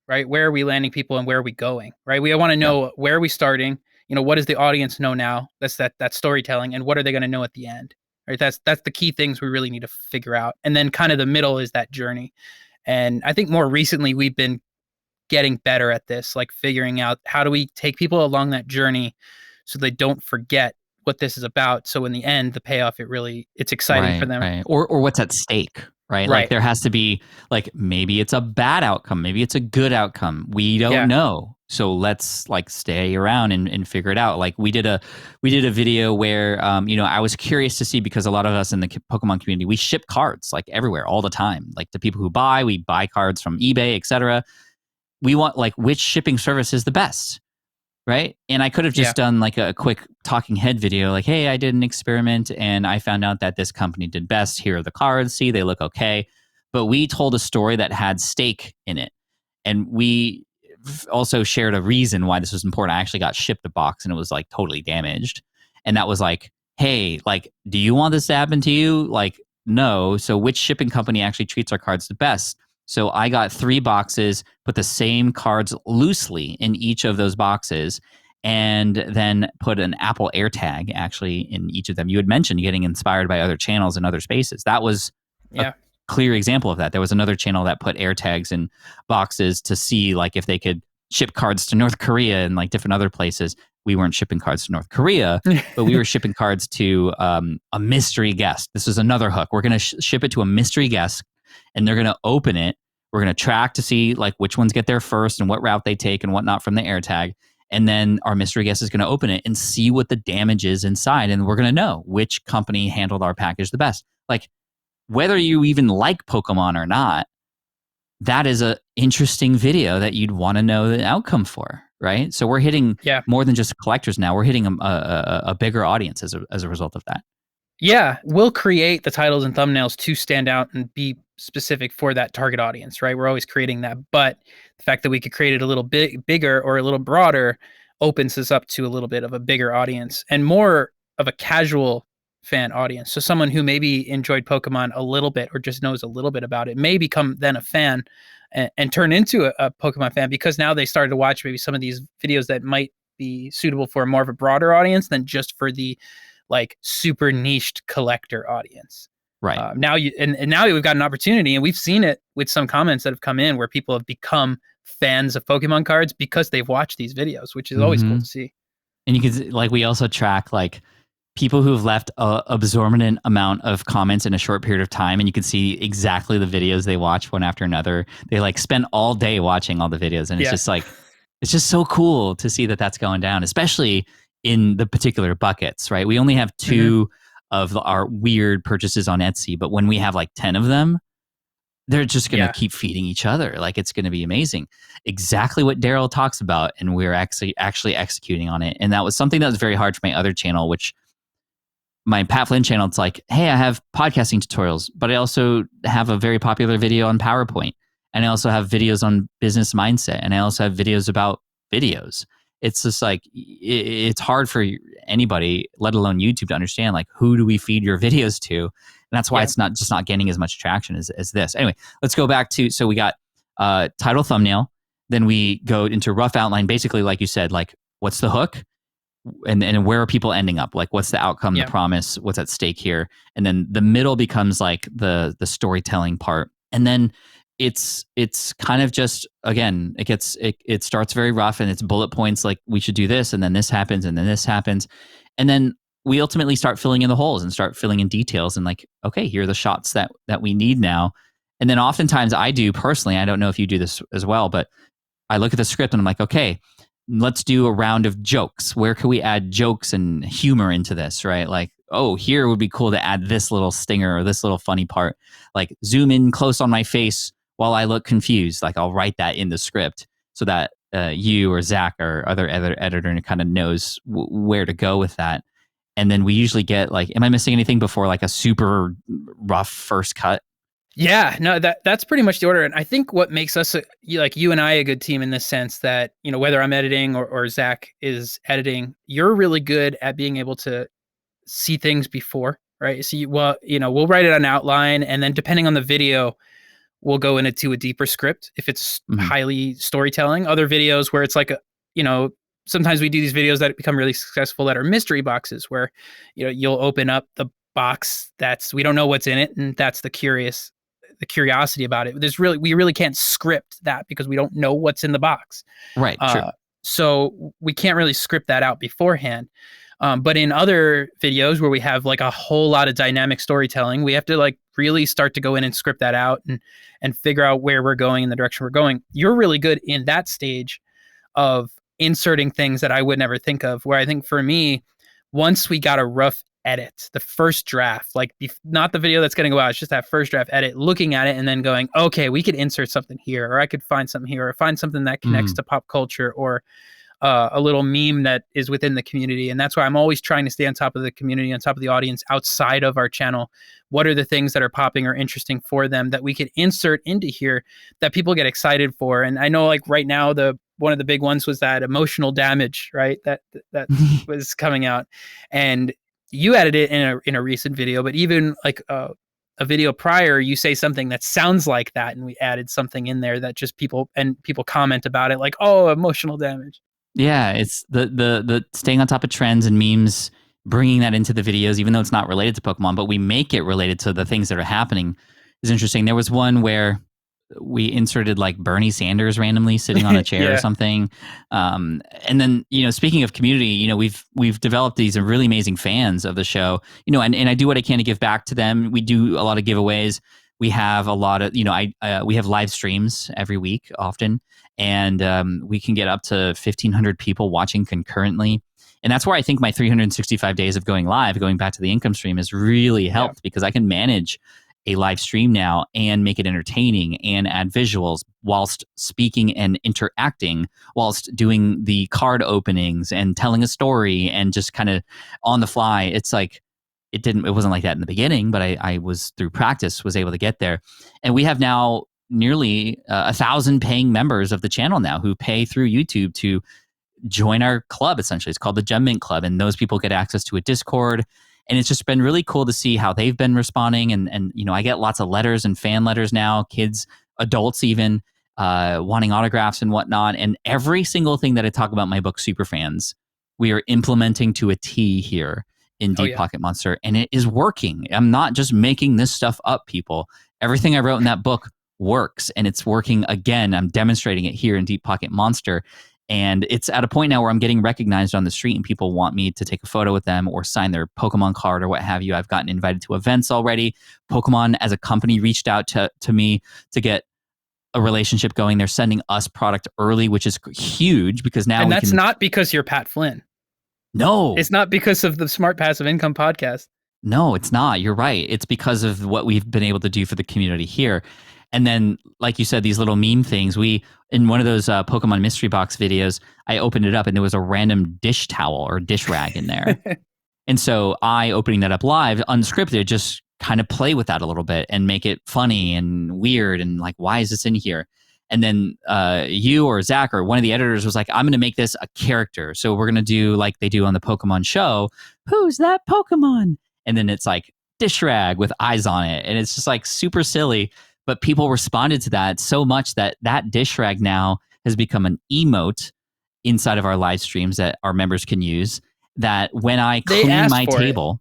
right? Where are we landing people and where are we going, right? We want to Yep. know where are we starting, what does the audience know now? That's that storytelling, and what are they going to know at the end, right? That's the key things we really need to figure out. And then kind of the middle is that journey. And I think more recently we've been getting better at this, like figuring out how do we take people along that journey so they don't forget what this is about. So in the end, the payoff, it's exciting for Right, them. right. Or what's at stake, right? Like Right. there has to be like maybe it's a bad outcome, maybe it's a good outcome. We don't Yeah. know. So let's like stay around and figure it out. Like we did a video where I was curious to see, because a lot of us in the Pokemon community, we ship cards like everywhere all the time. Like the people who buy, we buy cards from eBay, etc. We want like which shipping service is the best, right? And I could have Yeah. just done like a quick talking head video, like, hey, I did an experiment and I found out that this company did best. Here are the cards. See, they look okay. But we told a story that had stake in it. And we also shared a reason why this was important. I actually got shipped a box and it was like totally damaged. And that was like, hey, like, do you want this to happen to you? Like, no. So which shipping company actually treats our cards the best? So I got 3 boxes, put the same cards loosely in each of those boxes, and then put an Apple AirTag actually in each of them. You had mentioned getting inspired by other channels and other spaces. That was a Yeah. clear example of that. There was another channel that put AirTags in boxes to see like if they could ship cards to North Korea and like different other places. We weren't shipping cards to North Korea, but we were shipping cards to a mystery guest. This was another hook. We're going to ship it to a mystery guest, and they're going to open it. We're going to track to see like which ones get there first and what route they take and whatnot from the AirTag. And then our mystery guest is going to open it and see what the damage is inside. And we're going to know which company handled our package the best. Like whether you even like Pokemon or not, that is a interesting video that you'd want to know the outcome for, right? So we're hitting Yeah. more than just collectors now. We're hitting a bigger audience as a result of that. Yeah, we'll create the titles and thumbnails to stand out and be specific for that target audience, right? We're always creating that, but the fact that we could create it a little bit bigger or a little broader opens us up to a little bit of a bigger audience and more of a casual fan audience. So someone who maybe enjoyed Pokemon a little bit or just knows a little bit about it may become then a fan and turn into a Pokemon fan, because now they started to watch maybe some of these videos that might be suitable for more of a broader audience than just for the like super niched collector audience. Right. Now now we've got an opportunity, and we've seen it with some comments that have come in where people have become fans of Pokemon cards because they've watched these videos, which is always cool to see. And you can like, we also track like people who've left a absorbent amount of comments in a short period of time, and you can see exactly the videos they watch one after another. They like spend all day watching all the videos, and it's just like, it's just so cool to see that that's going down, especially in the particular buckets, right? We only have 2 of our weird purchases on Etsy, but when we have like 10 of them, they're just going to keep feeding each other. Like it's going to be amazing. Exactly what Daryl talks about, and we're actually executing on it. And that was something that was very hard for my other channel, which my Pat Flynn channel, it's like, hey, I have podcasting tutorials, but I also have a very popular video on PowerPoint, and I also have videos on business mindset, and I also have videos about videos. It's just like, it's hard for anybody, let alone YouTube, to understand like, who do we feed your videos to? And that's why it's not getting as much traction as this. Anyway, let's go back to, so we got title, thumbnail, then we go into rough outline, basically like you said, like what's the hook, and where are people ending up, like what's the outcome, the promise, what's at stake here, and then the middle becomes like the storytelling part, and then it's kind of just, again, it starts very rough and it's bullet points, like we should do this, and then this happens, and then this happens, and then we ultimately start filling in the holes and start filling in details, and like, okay, here are the shots that we need now. And then oftentimes I do personally, I don't know if you do this as well, but I look at the script and I'm like, okay, let's do a round of jokes. Where can we add jokes and humor into this, right? Like, oh, here would be cool to add this little stinger or this little funny part. Like zoom in close on my face while I look confused. Like I'll write that in the script so that you or Zach or other editor kind of knows where to go with that. And then we usually get like, am I missing anything before like a super rough first cut? Yeah, no, that's pretty much the order. And I think what makes us, like you and I, a good team in this sense that, whether I'm editing or Zach is editing, you're really good at being able to see things before. right? So we'll write it on outline, and then depending on the video, we'll go into a deeper script if it's Mhm. highly storytelling. Other videos where it's like sometimes we do these videos that become really successful that are mystery boxes where you'll open up the box that's we don't know what's in it, and that's the curiosity about it. We really can't script that because we don't know what's in the box. Right. True. So we can't really script that out beforehand. But in other videos where we have like a whole lot of dynamic storytelling, we have to like really start to go in and script that out and figure out where we're going and the direction we're going. You're really good in that stage of inserting things that I would never think of. Where I think for me, once we got a rough edit, the first draft, like not the video that's going to go out, it's just that first draft edit, looking at it and then going, okay, we could insert something here, or I could find something here, or find something that connects to pop culture, or a little meme that is within the community. And that's why I'm always trying to stay on top of the community, on top of the audience outside of our channel. What are the things that are popping or interesting for them that we could insert into here that people get excited for? And I know like right now, one of the big ones was that emotional damage, right? That was coming out, and you added it in a recent video, but even like a video prior, you say something that sounds like that, and we added something in there that just people comment about it like, oh, emotional damage. Yeah, it's the staying on top of trends and memes, bringing that into the videos, even though it's not related to Pokemon, but we make it related to the things that are happening is interesting. There was one where we inserted like Bernie Sanders randomly sitting on a chair or something. And then, speaking of community, we've developed these really amazing fans of the show, and I do what I can to give back to them. We do a lot of giveaways. We have a lot of, we have live streams every week often, and we can get up to 1,500 people watching concurrently. And that's where I think my 365 days of going live, going back to the income stream, has really helped because I can manage a live stream now and make it entertaining and add visuals whilst speaking and interacting, whilst doing the card openings and telling a story and just kind of on the fly. It's like, it wasn't like that in the beginning, but I was through practice was able to get there. And we have now nearly 1,000 paying members of the channel now who pay through YouTube to join our club. Essentially, it's called the Gem Mint Club, and those people get access to a Discord. And it's just been really cool to see how they've been responding. And I get lots of letters and fan letters now, kids, adults even, wanting autographs and whatnot. And every single thing that I talk about in my book, Superfans, we are implementing to a T here in Deep Pocket Monster, and it is working. I'm not just making this stuff up, people. Everything I wrote in that book works, and it's working again. I'm demonstrating it here in Deep Pocket Monster. And it's at a point now where I'm getting recognized on the street and people want me to take a photo with them or sign their Pokemon card or what have you. I've gotten invited to events already. Pokemon as a company reached out to me to get a relationship going. They're sending us product early, which is huge because now and that's not because you're Pat Flynn. No. It's not because of the Smart Passive Income podcast. No, it's not. You're right. It's because of what we've been able to do for the community here. And then, like you said, these little meme things, in one of those Pokemon Mystery Box videos, I opened it up and there was a random dish towel or dish rag in there. And so I, opening that up live, unscripted, just kind of play with that a little bit and make it funny and weird and like, why is this in here? And then you or Zach or one of the editors was like, I'm going to make this a character. So we're going to do like they do on the Pokemon show. Who's that Pokemon? And then it's like dish rag with eyes on it. And it's just like super silly. But people responded to that so much that dish rag now has become an emote inside of our live streams that our members can use. That when I clean my table,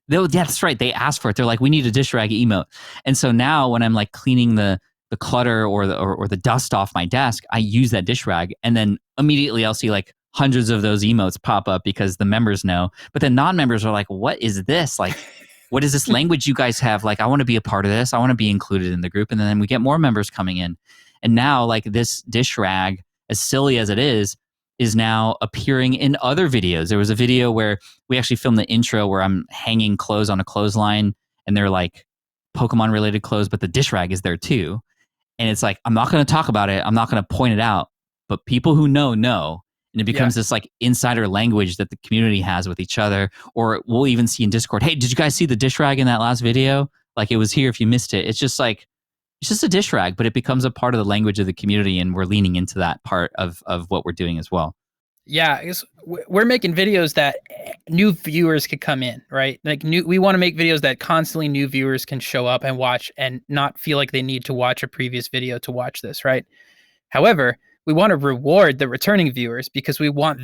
that's right, they asked for it. They're like, we need a dish rag emote. And so now when I'm like cleaning the clutter or the dust off my desk, I use that dish rag, and then immediately I'll see like hundreds of those emotes pop up because the members know. But then non-members are like, what is this? Like, what is this language you guys have? Like, I want to be a part of this. I want to be included in the group. And then we get more members coming in. And now like this dish rag, as silly as it is now appearing in other videos. There was a video where we actually filmed the intro where I'm hanging clothes on a clothesline and they're like Pokemon related clothes, but the dish rag is there too. And it's like, I'm not going to talk about it. I'm not going to point it out, but people who know. And it becomes this like insider language that the community has with each other. Or we'll even see in Discord, hey, did you guys see the dish rag in that last video? Like it was here if you missed it. It's just like, it's just a dish rag, but it becomes a part of the language of the community. And we're leaning into that part of what we're doing as well. Yeah, we're making videos that new viewers could come in, right? Like we want to make videos that constantly new viewers can show up and watch and not feel like they need to watch a previous video to watch this, right? However, we want to reward the returning viewers because we want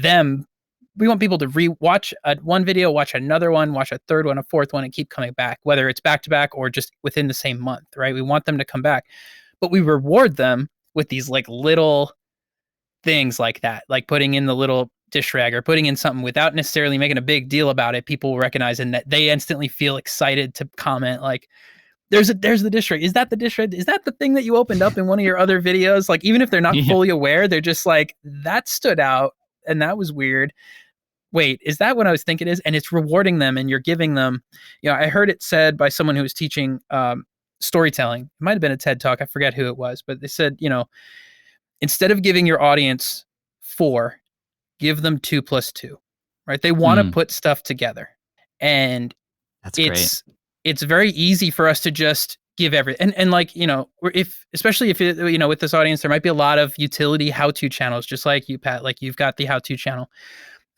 people to re-watch one video, watch another one, watch a third one, a fourth one, and keep coming back, whether it's back to back or just within the same month, right? We want them to come back, but we reward them with these like little things like that, like putting in the little dish rag or putting in something without necessarily making a big deal about it. People will recognize and that they instantly feel excited to comment like, there's the dish rag. Is that the dish rag? Is that the thing that you opened up in one of your other videos? Like, even if they're not fully aware, they're just like, that stood out and that was weird. Wait, is that what I was thinking it is? And it's rewarding them and you're giving them, I heard it said by someone who was teaching storytelling. It might have been a TED talk. I forget who it was, but they said, instead of giving your audience 4, give them 2 plus 2, right? They want to put stuff together. And that's great. It's very easy for us to just give everything. And like, especially if, with this audience, there might be a lot of utility how-to channels, just like you, Pat, like you've got the how-to channel.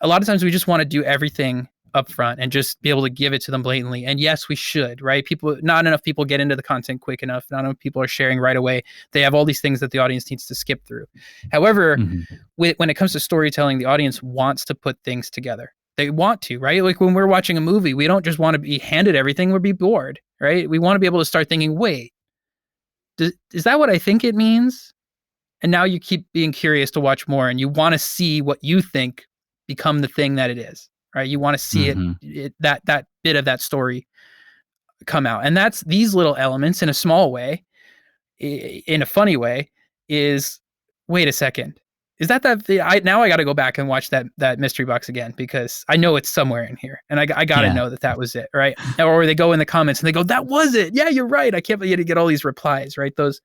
A lot of times we just want to do everything up front and just be able to give it to them blatantly. And yes, we should, right? Not enough people get into the content quick enough. Not enough people are sharing right away. They have all these things that the audience needs to skip through. However, when it comes to storytelling, the audience wants to put things together. They want to, right? Like when we're watching a movie, we don't just want to be handed everything. We'll be bored, right? We want to be able to start thinking, wait, is that what I think it means? And now you keep being curious to watch more and you want to see what you think become the thing that it is, right? You want to see that bit of that story come out. And that's these little elements in a small way, in a funny way, is, wait a second. Is that now I got to go back and watch that mystery box again because I know it's somewhere in here and I got to know that was it, right? Or they go in the comments and they go, that was it. Yeah, you're right. I can't believe you get all these replies, right? Those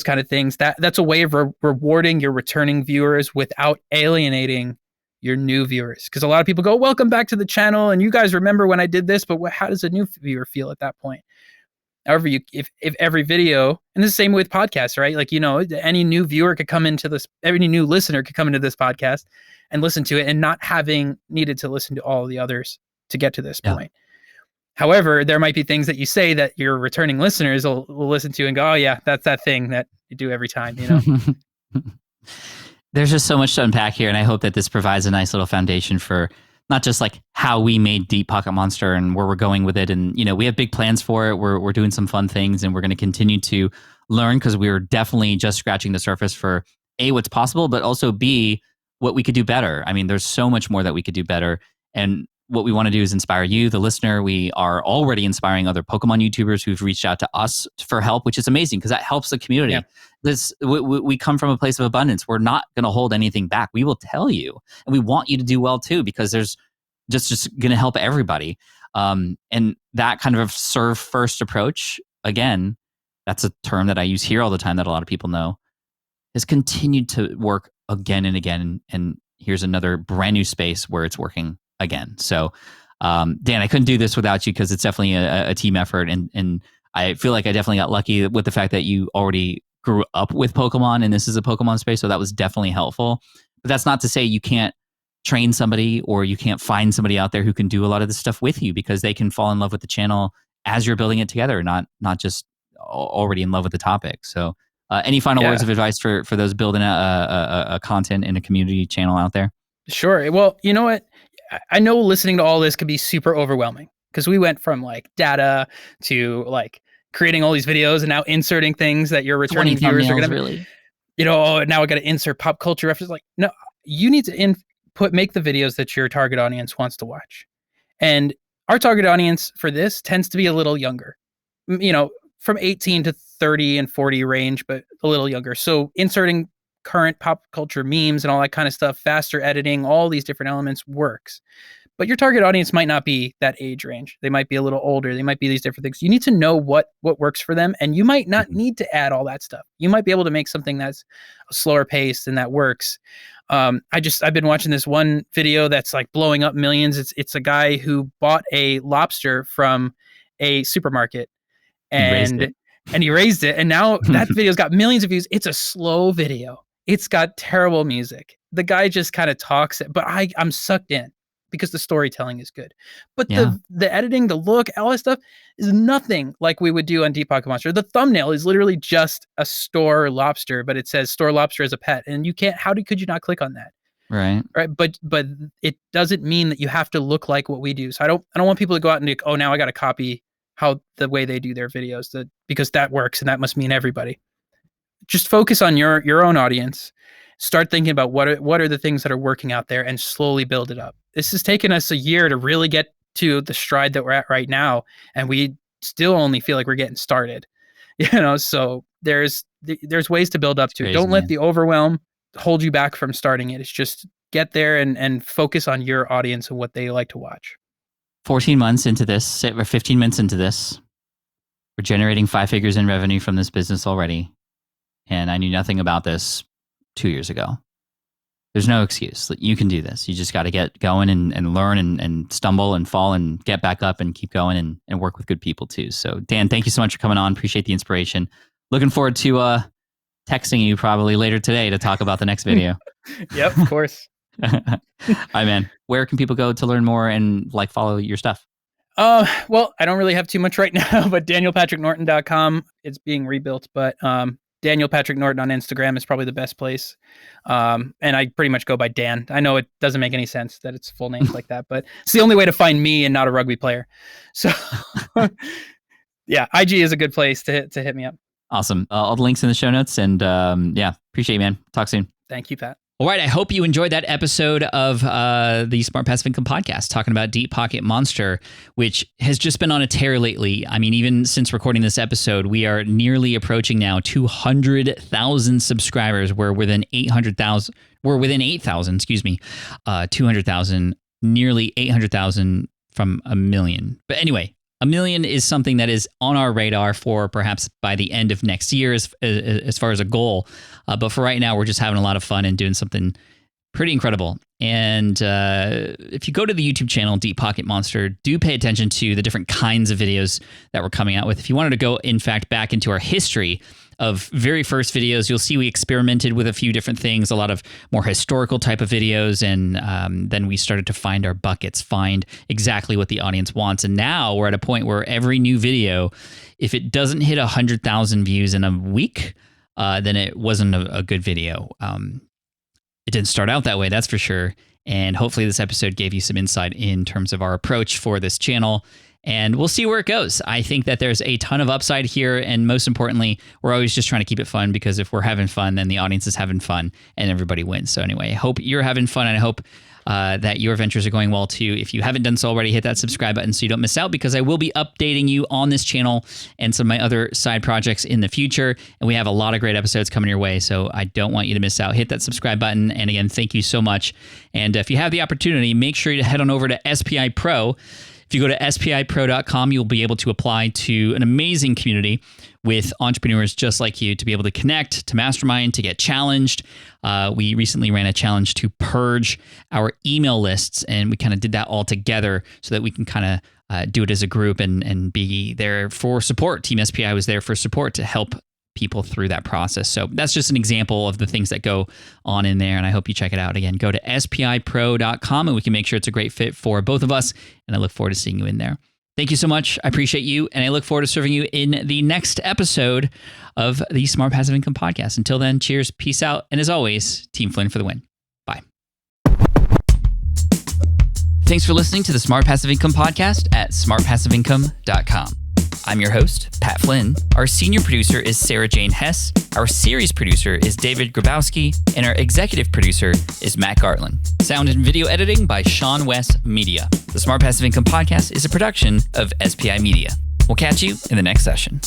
kind of things. That's a way of rewarding your returning viewers without alienating your new viewers. Because a lot of people go, welcome back to the channel. And you guys remember when I did this, but how does a new viewer feel at that point? However, if every video, and the same with podcasts, right? Like, any new viewer could come into this, any new listener could come into this podcast and listen to it and not having needed to listen to all the others to get to this point. However, there might be things that you say that your returning listeners will listen to and go, oh yeah, that's that thing that you do every time, There's just so much to unpack here, and I hope that this provides a nice little foundation for not just like how we made Deep Pocket Monster and where we're going with it. And, we have big plans for it. We're doing some fun things and we're going to continue to learn because we're definitely just scratching the surface for A, what's possible, but also B, what we could do better. I mean, there's so much more that we could do better. And what we want to do is inspire you, the listener. We are already inspiring other Pokemon YouTubers who've reached out to us for help, which is amazing because that helps the community. Yeah. We come from a place of abundance. We're not going to hold anything back. We will tell you, and we want you to do well too because there's just going to help everybody. And that kind of serve first approach, again, that's a term that I use here all the time that a lot of people know, has continued to work again and again. And here's another brand new space where it's working again. So, Dan, I couldn't do this without you because it's definitely a team effort. And I feel like I definitely got lucky with the fact that you already grew up with Pokemon and this is a Pokemon space. So that was definitely helpful. But that's not to say you can't train somebody or you can't find somebody out there who can do a lot of this stuff with you because they can fall in love with the channel as you're building it together, not just already in love with the topic. So any final words of advice for those building a content and a community channel out there? Sure. Well, you know what? I know listening to all this could be super overwhelming because we went from like data to like creating all these videos and now inserting things that your returning viewers are going to really, now I got to insert pop culture references. Like, no, you need to make the videos that your target audience wants to watch. And our target audience for this tends to be a little younger, from 18 to 30 and 40 range, but a little younger. So inserting current pop culture memes and all that kind of stuff, faster editing, all these different elements works. But your target audience might not be that age range. They might be a little older. They might be these different things. You need to know what works for them. And you might not need to add all that stuff. You might be able to make something that's a slower pace and that works. I've been watching this one video that's like blowing up millions. It's a guy who bought a lobster from a supermarket and he raised it. And now that video's got millions of views. It's a slow video. It's got terrible music. the guy just kind of talks, but I'm sucked in because the storytelling is good. But Yeah. the editing, the look, all that stuff is nothing like we would do on Deep Pocket Monster. The thumbnail is literally just a store lobster, but it says store lobster as a pet. And you can't, could you not click on that? Right. Right. But it doesn't mean that you have to look like what we do. So I don't want people to go out and oh, now I got to copy how the way they do their videos, because that works and that must mean everybody. Just focus on your own audience. Start thinking about what are the things that are working out there and slowly build it up. This has taken us a year to really get to the stride that we're at right now. And we still only feel like we're getting started, so there's ways to build up to it. Don't let the overwhelm hold you back from starting it. It's just get there and focus on your audience and what they like to watch. 14 months into this, or 15 months into this, we're generating 5 figures in revenue from this business already. And I knew nothing about this 2 years ago. There's no excuse. You can do this. You just got to get going and learn and stumble and fall and get back up and keep going and work with good people too. So Dan, thank you so much for coming on. Appreciate the inspiration. Looking forward to texting you probably later today to talk about the next video. Yep, of course. All right, man. Where can people go to learn more and follow your stuff? Well, I don't really have too much right now, but DanielPatrickNorton.com. It's being rebuilt, but Daniel Patrick Norton on Instagram is probably the best place. And I pretty much go by Dan. I know it doesn't make any sense that it's full names like that, but it's the only way to find me and not a rugby player. So yeah, IG is a good place to hit me up. Awesome. All the links in the show notes. And appreciate you, man. Talk soon. Thank you, Pat. All right. I hope you enjoyed that episode of the Smart Passive Income podcast talking about Deep Pocket Monster, which has just been on a tear lately. I mean, even since recording this episode, we are nearly approaching now 200,000 subscribers. We're within 8,000, 200,000, nearly 800,000 from a million. But anyway, 1 million is something that is on our radar for perhaps by the end of next year as far as a goal. But for right now, we're just having a lot of fun and doing something pretty incredible. And if you go to the YouTube channel, Deep Pocket Monster, do pay attention to the different kinds of videos that we're coming out with. If you wanted to go, in fact, back into our history of very first videos, you'll see we experimented with a few different things, a lot of more historical type of videos, and then we started to find our buckets, find exactly what the audience wants. And now we're at a point where every new video, if it doesn't hit 100,000 views in a week, then it wasn't a good video. It didn't start out that way, that's for sure. And hopefully this episode gave you some insight in terms of our approach for this channel. And we'll see where it goes. I think that there's a ton of upside here. And most importantly, we're always just trying to keep it fun, because if we're having fun, then the audience is having fun and everybody wins. So anyway, I hope you're having fun, and I hope that your ventures are going well too. If you haven't done so already, hit that subscribe button so you don't miss out, because I will be updating you on this channel and some of my other side projects in the future. And we have a lot of great episodes coming your way, so I don't want you to miss out. Hit that subscribe button. And again, thank you so much. And if you have the opportunity, make sure you head on over to SPI Pro. If you go to spipro.com, you'll be able to apply to an amazing community with entrepreneurs just like you to be able to connect, to mastermind, to get challenged. We recently ran a challenge to purge our email lists, and we kind of did that all together so that we can kind of do it as a group and be there for support. Team SPI was there for support to help people through that process. So that's just an example of the things that go on in there, and I hope you check it out. Again, go to spipro.com and we can make sure it's a great fit for both of us, and I look forward to seeing you in there. Thank you so much. I appreciate you, and I look forward to serving you in the next episode of the Smart Passive Income Podcast. Until then, cheers, peace out, and as always, Team Flynn for the win. Bye. Thanks for listening to the Smart Passive Income Podcast at smartpassiveincome.com. I'm your host, Pat Flynn. Our senior producer is Sarah Jane Hess. Our series producer is David Grabowski. And our executive producer is Matt Gartland. Sound and video editing by Sean West Media. The Smart Passive Income Podcast is a production of SPI Media. We'll catch you in the next session.